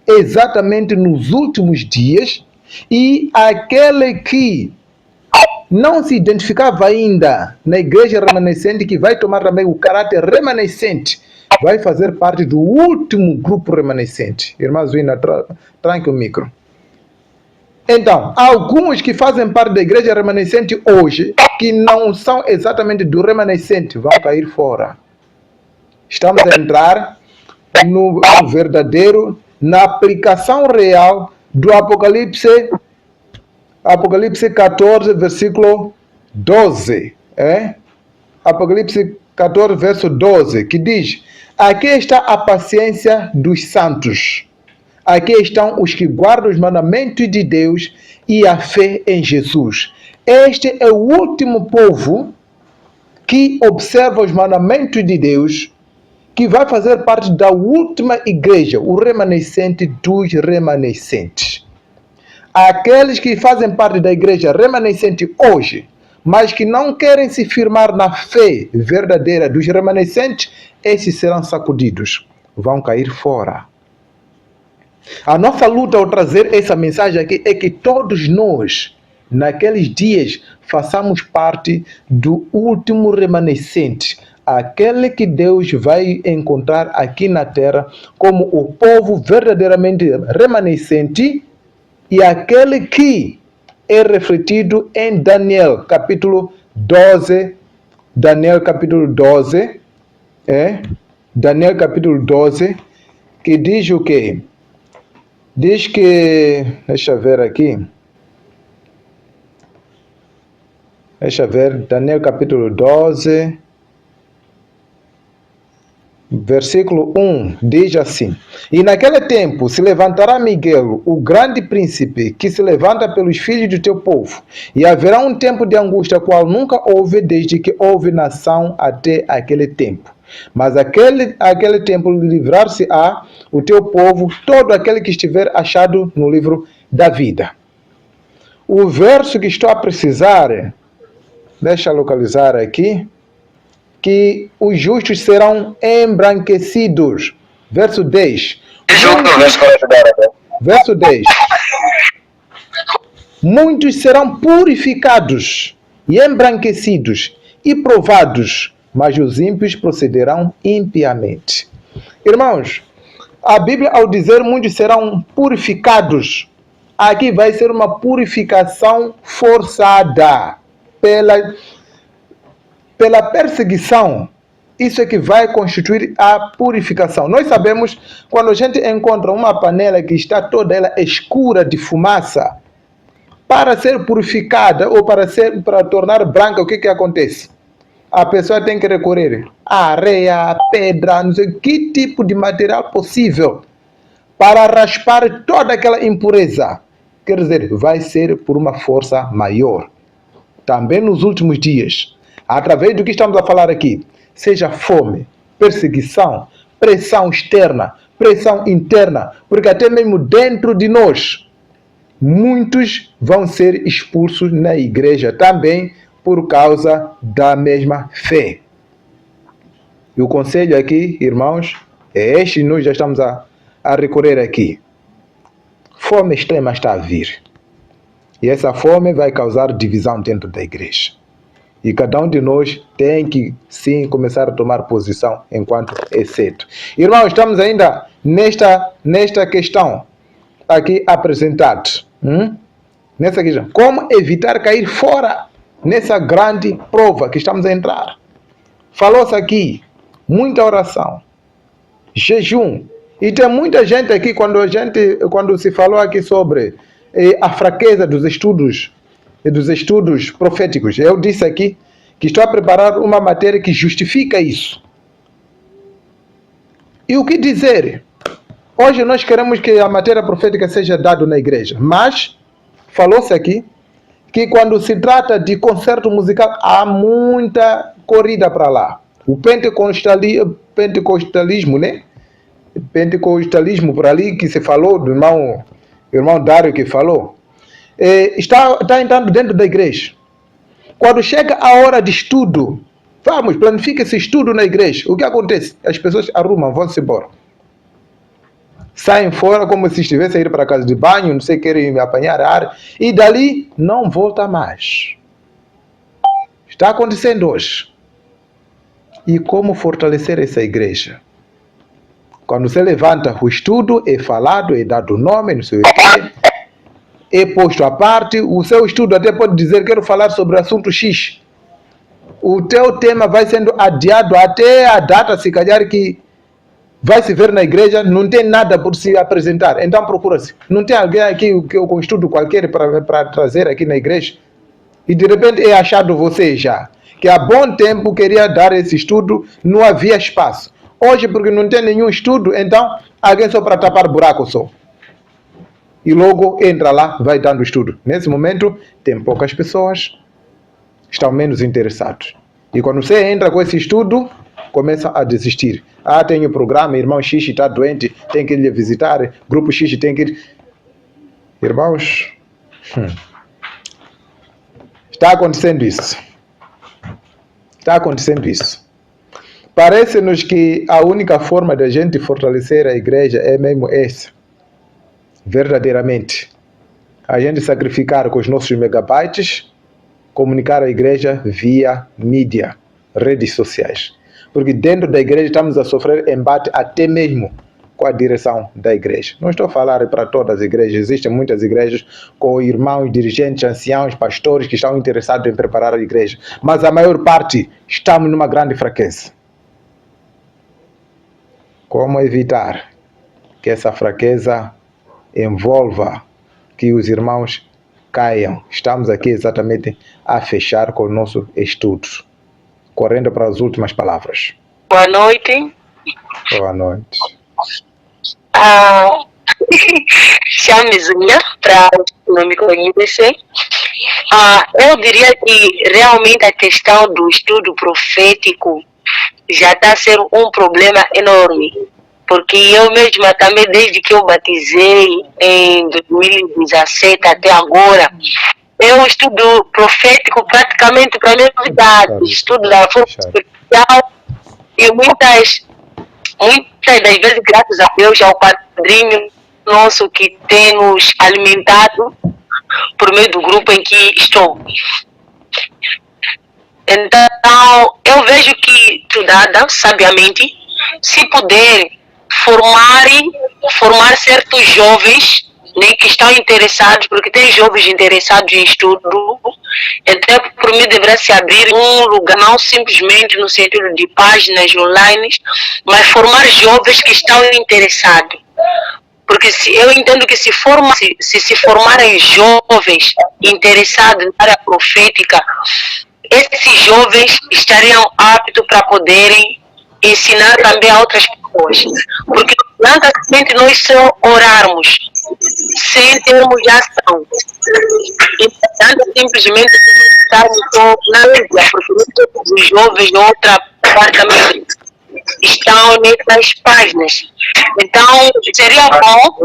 exatamente nos últimos dias, e aquele que não se identificava ainda na igreja remanescente, que vai tomar também o caráter remanescente, vai fazer parte do último grupo remanescente. Irmã Zuína, tranque o micro. Então, alguns que fazem parte da igreja remanescente hoje, que não são exatamente do remanescente, vão cair fora. Estamos a entrar no verdadeiro, na aplicação real do Apocalipse 14, versículo 12. Apocalipse 14, verso 12, que diz: aqui está a paciência dos santos. Aqui estão os que guardam os mandamentos de Deus e a fé em Jesus. Este é o último povo que observa os mandamentos de Deus, que vai fazer parte da última igreja, o remanescente dos remanescentes. Aqueles que fazem parte da igreja remanescente hoje, mas que não querem se firmar na fé verdadeira dos remanescentes, esses serão sacudidos, vão cair fora. A nossa luta ao trazer essa mensagem aqui é que todos nós, naqueles dias, façamos parte do último remanescente, aquele que Deus vai encontrar aqui na terra como o povo verdadeiramente remanescente, e aquele que é refletido em Daniel capítulo 12, Daniel capítulo 12, Daniel capítulo 12, que diz o quê? Diz que, deixa eu ver aqui, Daniel capítulo 12, versículo 1, diz assim: e naquele tempo se levantará Miguel, o grande príncipe, que se levanta pelos filhos do teu povo, e haverá um tempo de angústia, qual nunca houve desde que houve nação até aquele tempo. Mas aquele tempo livrar-se-á o teu povo, todo aquele que estiver achado no livro da vida. O verso que estou a precisar deixa eu localizar aqui, que os justos serão embranquecidos. Verso 10. Verso 10. Muitos serão purificados e embranquecidos e provados, mas os ímpios procederão impiamente. Irmãos, a Bíblia, ao dizer muitos serão purificados, aqui vai ser uma purificação forçada pela perseguição. Isso é que vai constituir a purificação. Nós sabemos, quando a gente encontra uma panela que está toda ela escura de fumaça, para ser purificada ou para tornar branca, o que acontece? A pessoa tem que recorrer à areia, à pedra, não sei que tipo de material possível para raspar toda aquela impureza. Quer dizer, vai ser por uma força maior. Também nos últimos dias, através do que estamos a falar aqui, seja fome, perseguição, pressão externa, pressão interna, porque até mesmo dentro de nós, muitos vão ser expulsos na igreja também por causa da mesma fé. E o conselho aqui, irmãos, é este, nós já estamos a recorrer aqui. Fome extrema está a vir. E essa fome vai causar divisão dentro da igreja. E cada um de nós tem que, sim, começar a tomar posição enquanto é cedo. Irmãos, estamos ainda nesta questão aqui apresentado. Nessa questão. Como evitar cair fora nessa grande prova que estamos a entrar? Falou-se aqui, muita oração, jejum. E tem muita gente aqui, quando se falou aqui sobre a fraqueza dos estudos proféticos, eu disse aqui que estou a preparar uma matéria que justifica isso. E o que dizer? Hoje nós queremos que a matéria profética seja dada na igreja, mas falou-se aqui que quando se trata de concerto musical, há muita corrida para lá. O pentecostalismo, né? Pentecostalismo por ali que se falou, do irmão Dário que falou, está entrando dentro da igreja. Quando chega a hora de estudo, planifica esse estudo na igreja. O que acontece? As pessoas arrumam, vão-se embora. Saem fora como se estivessem a ir para a casa de banho, não sei, querem apanhar ar, e dali não volta mais. Está acontecendo hoje. E como fortalecer essa igreja? Quando você levanta o estudo, é falado, é dado nome, não sei o quê, é posto à parte. O seu estudo até pode dizer, quero falar sobre o assunto X. O teu tema vai sendo adiado até a data, se calhar, que vai se ver na igreja, não tem nada por se apresentar. Então procura-se. Não tem alguém aqui com estudo qualquer para trazer aqui na igreja? E de repente é achado você já, que há bom tempo queria dar esse estudo, não havia espaço. Hoje, porque não tem nenhum estudo, então alguém só para tapar buraco só. E logo entra lá, vai dando estudo. Nesse momento, tem poucas pessoas, estão menos interessados. E quando você entra com esse estudo, começa a desistir. Tem o programa, irmão X está doente, tem que ir visitar, grupo X tem que ir. Irmãos, está acontecendo isso. Está acontecendo isso. Parece-nos que a única forma de a gente fortalecer a igreja é mesmo essa. Verdadeiramente. A gente sacrificar com os nossos megabytes, comunicar a igreja via mídia, redes sociais. Porque dentro da igreja estamos a sofrer embate até mesmo com a direção da igreja. Não estou a falar para todas as igrejas, existem muitas igrejas com irmãos, dirigentes, anciãos, pastores que estão interessados em preparar a igreja. Mas a maior parte estamos numa grande fraqueza. Como evitar que essa fraqueza envolva que os irmãos caiam? Estamos aqui exatamente a fechar com o nosso estudo. Correndo para as últimas palavras. Boa noite. Boa noite. Chame Zunha, para não me conhecer. Eu diria que realmente a questão do estudo profético já está a ser um problema enorme. Porque eu mesma também, desde que eu batizei em 2017 até agora, Eu estudo profético praticamente para a minha novidade. Estudo da força espiritual e muitas das vezes, graças a Deus, ao padrinho nosso que tem nos alimentado por meio do grupo em que estou. Então, eu vejo que estudada sabiamente, se puder formar certos jovens, né, que estão interessados, porque tem jovens interessados em estudo, então por mim deverá se abrir um lugar, não simplesmente no sentido de páginas online, mas formar jovens que estão interessados. Porque eu entendo que se formarem jovens interessados na área profética, esses jovens estariam aptos para poderem ensinar também a outras pessoas. Porque não adianta simplesmente nós só orarmos sem termos ação. E não adianta simplesmente estarmos só na mídia, porque muitos dos jovens de outra parte também estão nessas páginas. Então, seria bom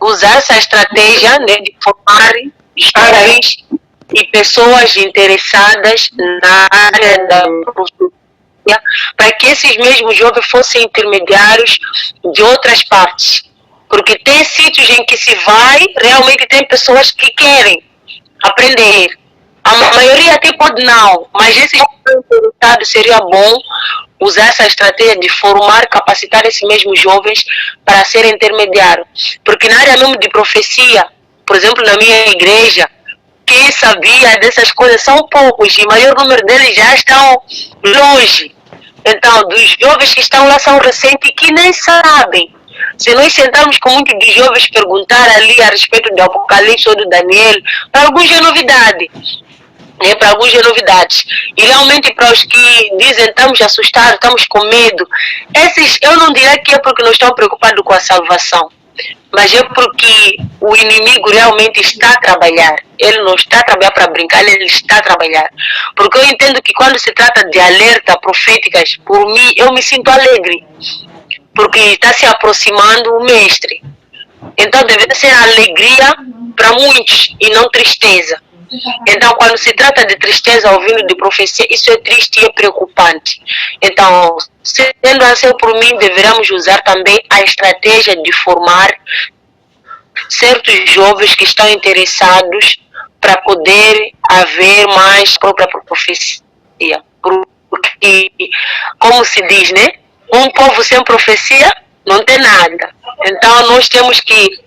usar essa estratégia, né, de formar jovens e pessoas interessadas na área da profecia, para que esses mesmos jovens fossem intermediários de outras partes. Porque tem sítios em que se vai, realmente tem pessoas que querem aprender. A maioria até pode não, mas esses interessados seria bom usar essa estratégia de formar, capacitar esses mesmos jovens para serem intermediários. Porque na área mesmo de profecia, por exemplo, na minha igreja, quem sabia dessas coisas são poucos, e o maior número deles já estão longe. Então, dos jovens que estão lá são recentes que nem sabem. Se nós sentarmos com muitos de jovens perguntar ali a respeito do Apocalipse ou do Daniel, para alguns é novidade. Para alguns é novidades. E realmente para os que dizem estamos assustados, estamos com medo, esses eu não diria que é porque não estão preocupados com a salvação, mas é porque o inimigo realmente está a trabalhar. Ele não está a trabalhar para brincar, ele está a trabalhar. Porque eu entendo que quando se trata de alerta proféticas, por mim, eu me sinto alegre. Porque está se aproximando o mestre. Então deve ser alegria para muitos e não tristeza. Então, quando se trata de tristeza ouvindo de profecia, isso é triste e é preocupante. Então, sendo assim, por mim, deveríamos usar também a estratégia de formar certos jovens que estão interessados para poder haver mais própria profecia. Porque, como se diz, né? Um povo sem profecia não tem nada. Então, nós temos que,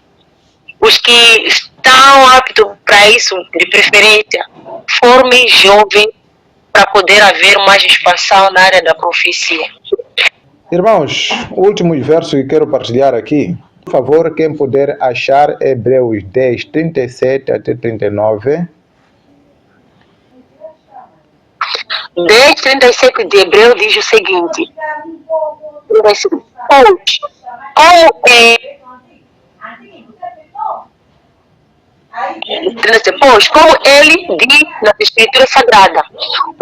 os que estão aptos para isso, de preferência, formem jovens para poder haver mais expansão na área da profecia. Irmãos, o último verso que quero partilhar aqui, por favor, quem puder achar Hebreus 10, 37 até 39. 10, 37 de Hebreu diz o seguinte: Pois, como ele diz na Escritura Sagrada,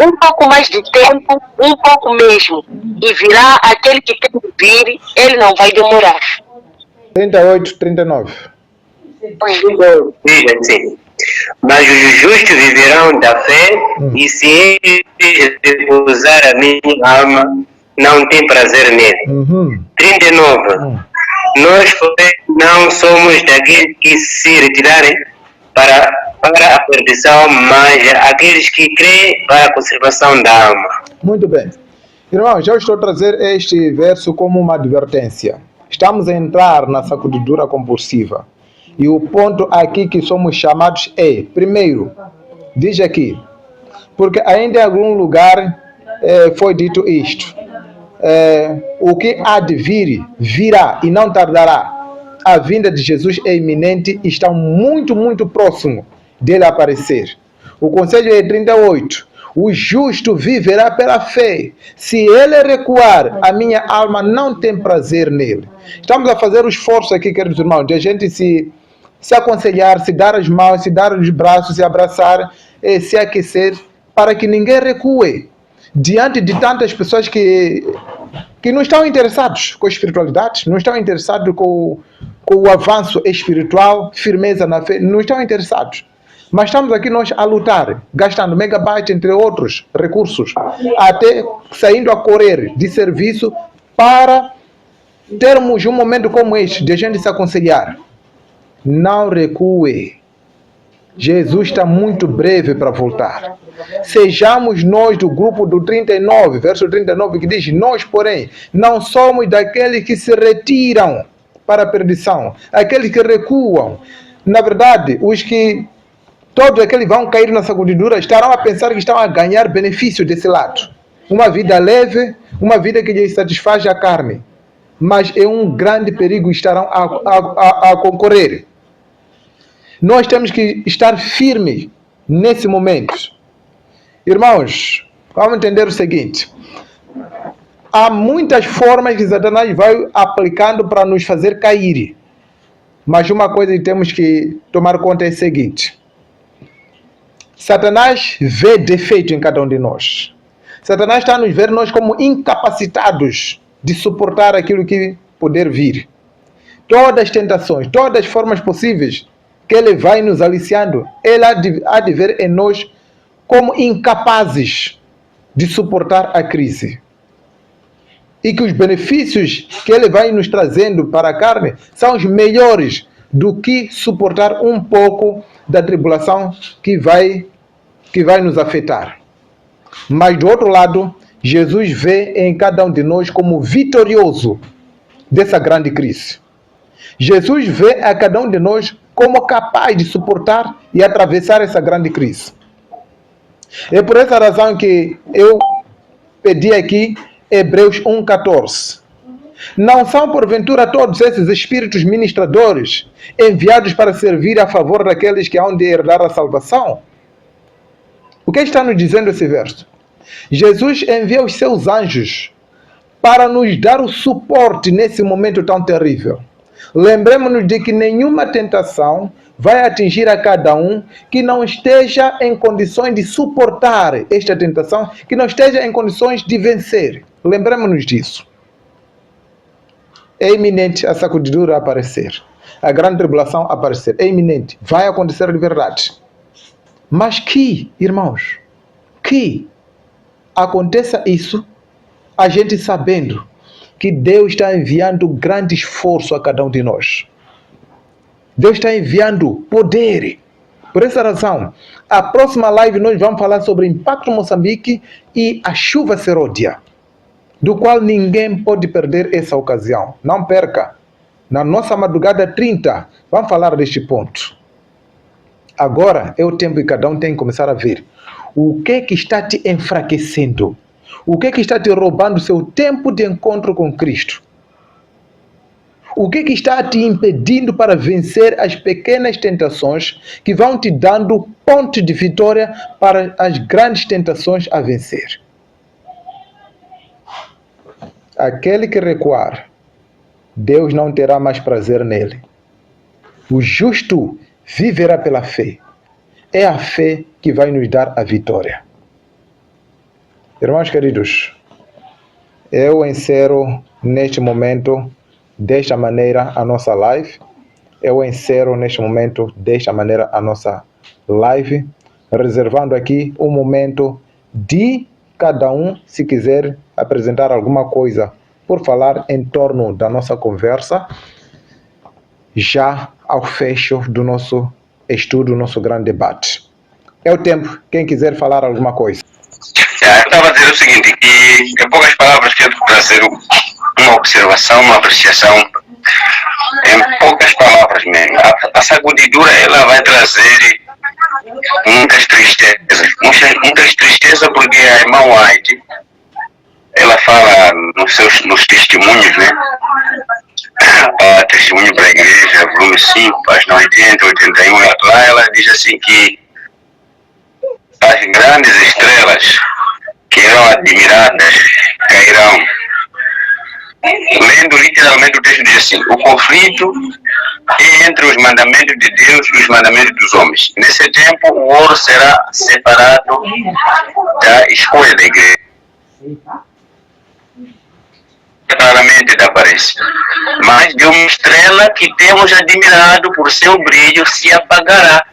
um pouco mais de tempo, um pouco mesmo, e virá aquele que tem que vir, ele não vai demorar. 38, 39. Diz assim: mas os justos viverão da fé, e se eles recusar a minha alma, não tem prazer nele. 39. Nós, porém, não somos daqueles que se retirarem para a perdição, mas aqueles que creem para a conservação da alma. Muito bem. Irmãos, já estou a trazer este verso como uma advertência. Estamos a entrar na sacudidura compulsiva. E o ponto aqui que somos chamados é, primeiro, diz aqui, porque ainda em algum lugar foi dito isto, o que há de vir, virá e não tardará. A vinda de Jesus é iminente e está muito, muito próximo dele aparecer. O conselho é 38. O justo viverá pela fé. Se ele recuar, a minha alma não tem prazer nele. Estamos a fazer o esforço aqui, queridos irmãos, de a gente se aconselhar, se dar as mãos, se dar os braços, se abraçar, se aquecer, para que ninguém recue. diante de tantas pessoas que não estão interessados com a espiritualidade, não estão interessados com o avanço espiritual, firmeza na fé, não estão interessados. Mas estamos aqui nós a lutar, gastando megabyte, entre outros recursos, até saindo a correr de serviço para termos um momento como este, de a gente se aconselhar. Não recue. Jesus está muito breve para voltar. Sejamos nós do grupo do 39, verso 39, que diz: nós, porém, não somos daqueles que se retiram para a perdição, aqueles que recuam. Na verdade, todos aqueles que vão cair na sacudidura estarão a pensar que estão a ganhar benefício desse lado. Uma vida leve, uma vida que lhes satisfaz a carne. Mas é um grande perigo, estarão a concorrer. Nós temos que estar firmes nesse momento. Irmãos, vamos entender o seguinte. Há muitas formas que Satanás vai aplicando para nos fazer cair. Mas uma coisa que temos que tomar conta é o seguinte. Satanás vê defeito em cada um de nós. Satanás está a nos ver nós como incapacitados de suportar aquilo que poder vir. Todas as tentações, todas as formas possíveis que ele vai nos aliciando, ele há de ver em nós como incapazes de suportar a crise. E que os benefícios que ele vai nos trazendo para a carne são os melhores do que suportar um pouco da tribulação que vai nos afetar. Mas do outro lado, Jesus vê em cada um de nós como vitorioso dessa grande crise. Jesus vê a cada um de nós como capaz de suportar e atravessar essa grande crise. É por essa razão que eu pedi aqui Hebreus 1,14. Não são porventura todos esses espíritos ministradores enviados para servir a favor daqueles que hão de herdar a salvação? O que está nos dizendo esse verso? Jesus envia os seus anjos para nos dar o suporte nesse momento tão terrível. Lembremos-nos de que nenhuma tentação vai atingir a cada um que não esteja em condições de suportar esta tentação, que não esteja em condições de vencer. Lembremos-nos disso. É iminente a sacudidura aparecer. A grande tribulação aparecer. É iminente. Vai acontecer de verdade. Mas irmãos, que aconteça isso, a gente sabendo que Deus está enviando grande esforço a cada um de nós. Deus está enviando poder. Por essa razão, a próxima live nós vamos falar sobre o impacto Moçambique e a chuva seródia, do qual ninguém pode perder essa ocasião. Não perca. Na nossa madrugada 30, vamos falar deste ponto. Agora é o tempo que cada um tem que começar a ver o que está te enfraquecendo. O que está te roubando o seu tempo de encontro com Cristo? O que está te impedindo para vencer as pequenas tentações que vão te dando ponto de vitória para as grandes tentações a vencer? Aquele que recuar, Deus não terá mais prazer nele. O justo viverá pela fé. É a fé que vai nos dar a vitória. Irmãos queridos, eu encerro neste momento desta maneira a nossa live. Eu encerro neste momento desta maneira a nossa live, reservando aqui um momento de cada um, se quiser apresentar alguma coisa por falar em torno da nossa conversa, já ao fecho do nosso estudo, nosso grande debate. É o tempo, quem quiser falar alguma coisa. Eu estava a dizer o seguinte, que em poucas palavras quero trazer uma observação, uma apreciação, em poucas palavras mesmo. A sacudidura, ela vai trazer muitas tristezas, porque a irmã White, ela fala nos testemunhos, né? Testemunho para a igreja, volume 5, página 80, 81, lá ela diz assim que as grandes estrelas que eram admiradas cairão. Lendo literalmente o texto diz assim: o conflito é entre os mandamentos de Deus e os mandamentos dos homens. Nesse tempo o ouro será separado da escolha da igreja. Claramente desaparece. Mas de uma estrela que temos admirado por seu brilho se apagará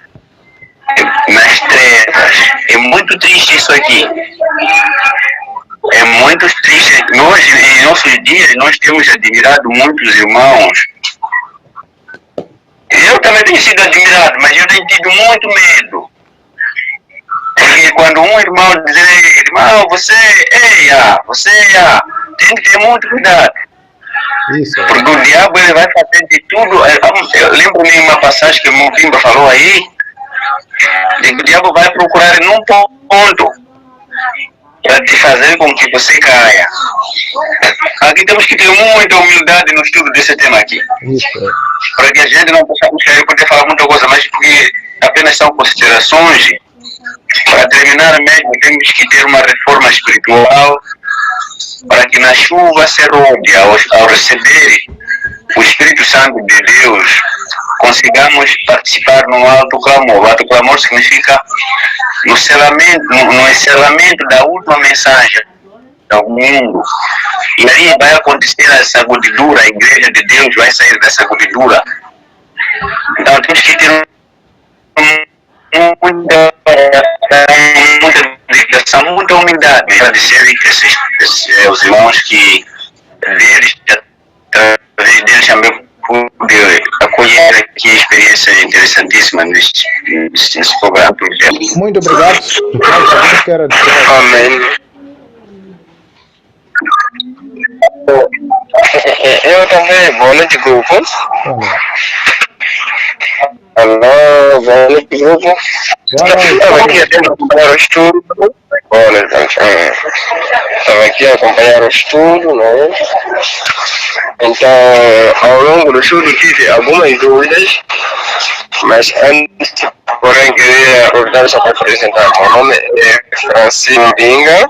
nas trevas. É muito triste isso aqui. É muito triste. Nós, em nossos dias, nós temos admirado muitos irmãos. Eu também tenho sido admirado, mas eu tenho tido muito medo. Porque quando um irmão diz, irmão, você tem que ter muito cuidado. Isso. Porque o diabo ele vai fazer de tudo. Eu lembro-me de uma passagem que o meu Pimba falou aí, de que o diabo vai procurar em um ponto para te fazer com que você caia. Aqui temos que ter muita humildade no estudo desse tema aqui. Isso. Para que a gente não possa poder falar muita coisa, mas porque apenas são considerações. Para terminar mesmo, temos que ter uma reforma espiritual para que na chuva se roube ao receber o Espírito Santo de Deus, consigamos participar no alto clamor. O alto clamor significa no encerramento da última mensagem do mundo. E aí vai acontecer a sacudidura, a igreja de Deus vai sair da sacudidura. Então temos que ter muita dedicação, muita humildade. Agradecer os irmãos que deles também pude acolher aqui a experiência interessantíssima nesse programa. Muito obrigado. Amém. Eu também, boa noite, grupo. Alô, boa noite, grupo. Estava aqui a acompanhar o estudo. Estava aqui a acompanhar o estudo, né? Então, ao longo do estudo tive algumas dúvidas, mas antes, porém, queria aproveitar só para apresentar. Meu nome é Francisco Binga.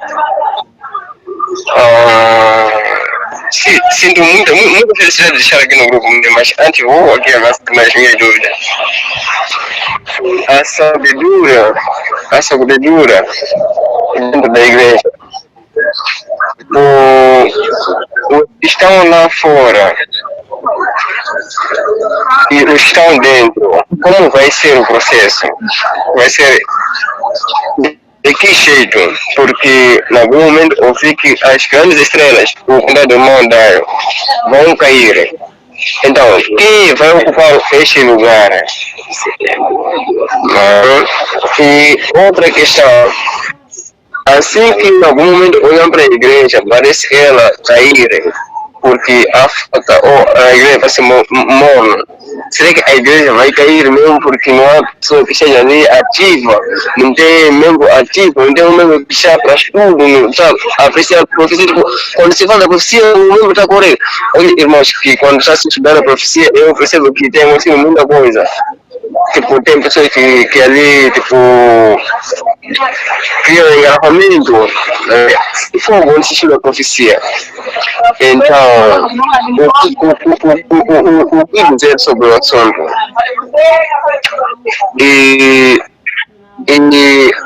Sinto muita felicidade de estar aqui no grupo, mas antes vou aqui nas minhas dúvidas. A sabedoria dentro da igreja, os que estão lá fora e os que estão dentro, como vai ser o processo? Vai ser de que jeito? Porque, em algum momento, eu vi que as grandes estrelas, o condado do Mondaio, vão cair. Então, quem vai ocupar este lugar? E outra questão, assim que, em algum momento, olham para a igreja, parece que ela cair, porque a falta, ou a igreja vai ser morna. Será que a igreja vai cair mesmo porque não há pessoa que esteja ali ativa, não tem membro ativo, não tem um membro que está para estudo, sabe? Apreciar a profecia, tipo, quando se fala da profecia, o membro está correto. Olha, irmãos, que quando está se estudando a profecia, eu percebo que tem assim, muita coisa. Tipo, tem pessoas que ali, tipo, criam engarrafamento, se for algum sentido da profecia. Então, o que dizer sobre o assunto? E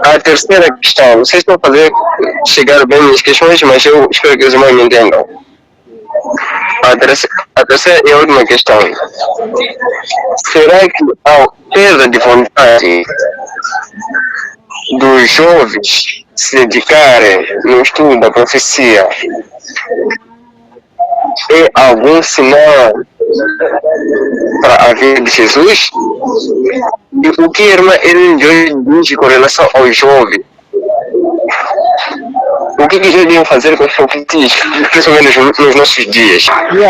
a terceira questão, vocês estão a fazer chegar bem as questões, mas eu espero que os irmãos me entendam. A terceira e a última questão. Será que a perda de vontade dos jovens se dedicarem no estudo da profecia é algum sinal para a vida de Jesus? E o que a irmã Ellen diz com relação aos jovens? O que eles devem fazer com os profetas, principalmente nos nossos dias?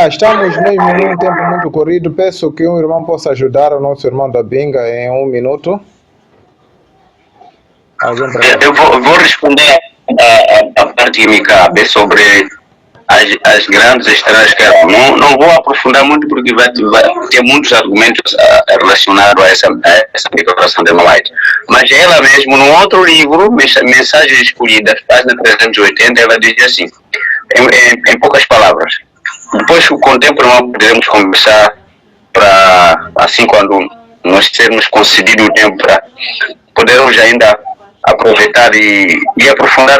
Estamos mesmo num tempo muito corrido. Peço que um irmão possa ajudar o nosso irmão da Binga em 1 minuto. Eu vou responder a parte que me cabe sobre as grandes estrelas que eram. Não vou aprofundar muito porque vai ter muitos argumentos relacionados a essa declaração de Ellen White. Mas ela mesmo, no outro livro, Mensagens Escolhidas, página 380, ela diz assim, em poucas palavras. Depois, com o tempo, nós poderemos conversar para, assim, quando nós termos concedido o tempo para podermos ainda aproveitar e aprofundar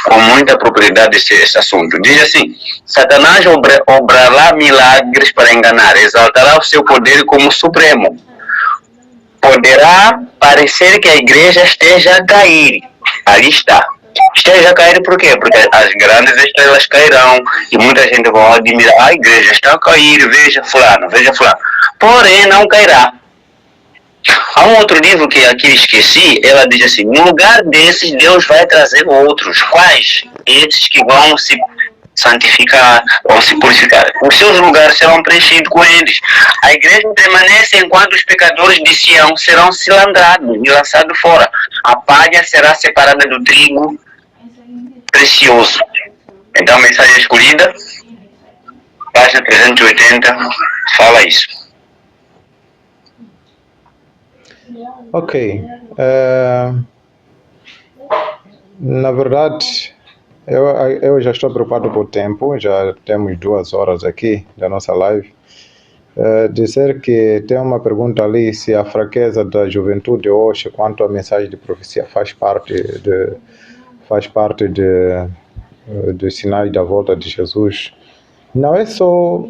com muita propriedade esse assunto. Diz assim: Satanás obrará milagres para enganar, exaltará o seu poder como supremo. Poderá parecer que a igreja esteja a cair. Ali está. Esteja a cair por quê? Porque as grandes estrelas cairão e muita gente vai admirar: a igreja está a cair, veja fulano. Porém, não cairá. Há um outro livro que aqui esqueci, ela diz assim: no lugar desses, Deus vai trazer outros. Quais? Esses que vão se santificar, vão se purificar. Os seus lugares serão preenchidos com eles. A igreja permanece enquanto os pecadores de Sião serão cilandrados e lançados fora. A palha será separada do trigo precioso. Então, a mensagem escolhida, página 380, fala isso. Ok. Na verdade, eu já estou preocupado com o tempo, já temos 2 horas aqui da nossa live. Dizer que tem uma pergunta ali, se a fraqueza da juventude hoje quanto à mensagem de profecia faz parte dos sinais da volta de Jesus. Não é só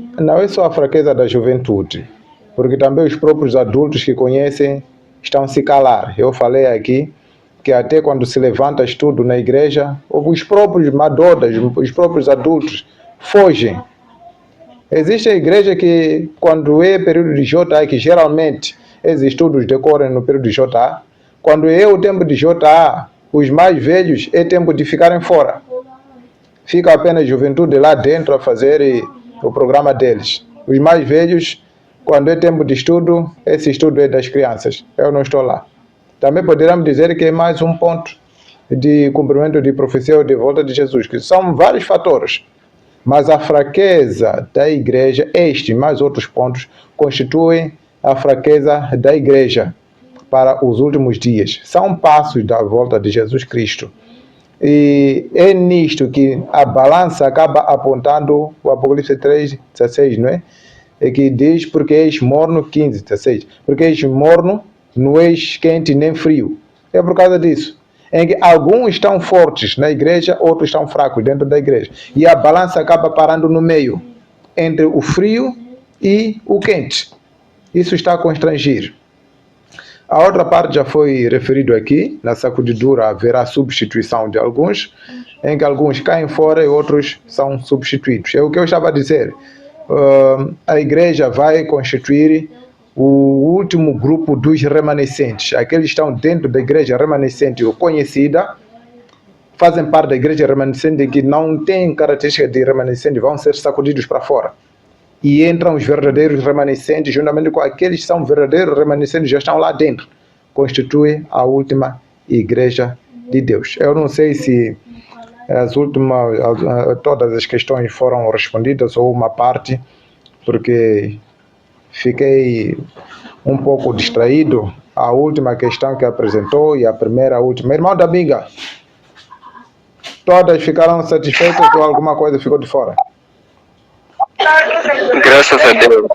a fraqueza da juventude, porque também os próprios adultos que conhecem estão a se calar. Eu falei aqui que até quando se levanta estudo na igreja, os próprios madodas, os próprios adultos fogem. Existe a igreja que, quando é período de JA, que geralmente esses estudos decorrem no período de JA, quando é o tempo de JA, os mais velhos é tempo de ficarem fora. Fica apenas a juventude lá dentro a fazer o programa deles. Os mais velhos, quando é tempo de estudo, esse estudo é das crianças. Eu não estou lá. Também poderíamos dizer que é mais um ponto de cumprimento de profecia ou de volta de Jesus, que são vários fatores. Mas a fraqueza da igreja, este e mais outros pontos, constituem a fraqueza da igreja para os últimos dias. São passos da volta de Jesus Cristo. E é nisto que a balança acaba apontando o Apocalipse 3:16, não é? É que diz: porque és morno, 15:16. Porque és morno, não és quente nem frio. É por causa disso. Em que alguns estão fortes na igreja, outros estão fracos dentro da igreja. E a balança acaba parando no meio, entre o frio e o quente. Isso está a constrangir. A outra parte já foi referido aqui. Na sacudidura haverá substituição de alguns, em que alguns caem fora e outros são substituídos. É o que eu estava a dizer. A igreja vai constituir o último grupo dos remanescentes. Aqueles que estão dentro da igreja remanescente ou conhecida, fazem parte da igreja remanescente que não tem característica de remanescente, vão ser sacudidos para fora. E entram os verdadeiros remanescentes, juntamente com aqueles que são verdadeiros remanescentes, já estão lá dentro. Constitui a última igreja de Deus. Eu não sei se todas as questões foram respondidas ou uma parte, porque fiquei um pouco distraído. A última questão que apresentou e a primeira, a última. Irmão da Binga, todas ficaram satisfeitas ou alguma coisa ficou de fora? Graças a Deus.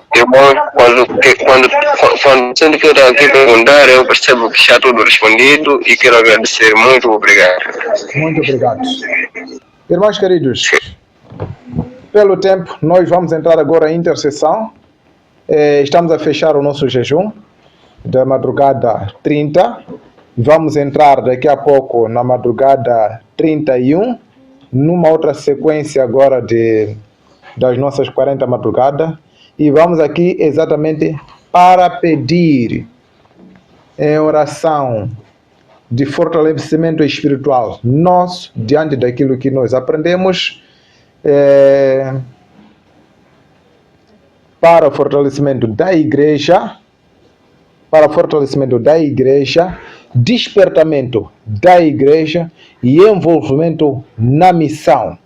Quando sendo que eu estou aqui perguntar, eu percebo que já tudo respondido e quero agradecer. Muito obrigado. Muito obrigado. Irmãos queridos, pelo tempo, nós vamos entrar agora em intercessão. Estamos a fechar o nosso jejum da madrugada 30. Vamos entrar daqui a pouco na madrugada 31, numa outra sequência agora das nossas 40 madrugadas. E vamos aqui exatamente para pedir em oração de fortalecimento espiritual nós, diante daquilo que nós aprendemos, para o fortalecimento da igreja, despertamento da igreja e envolvimento na missão.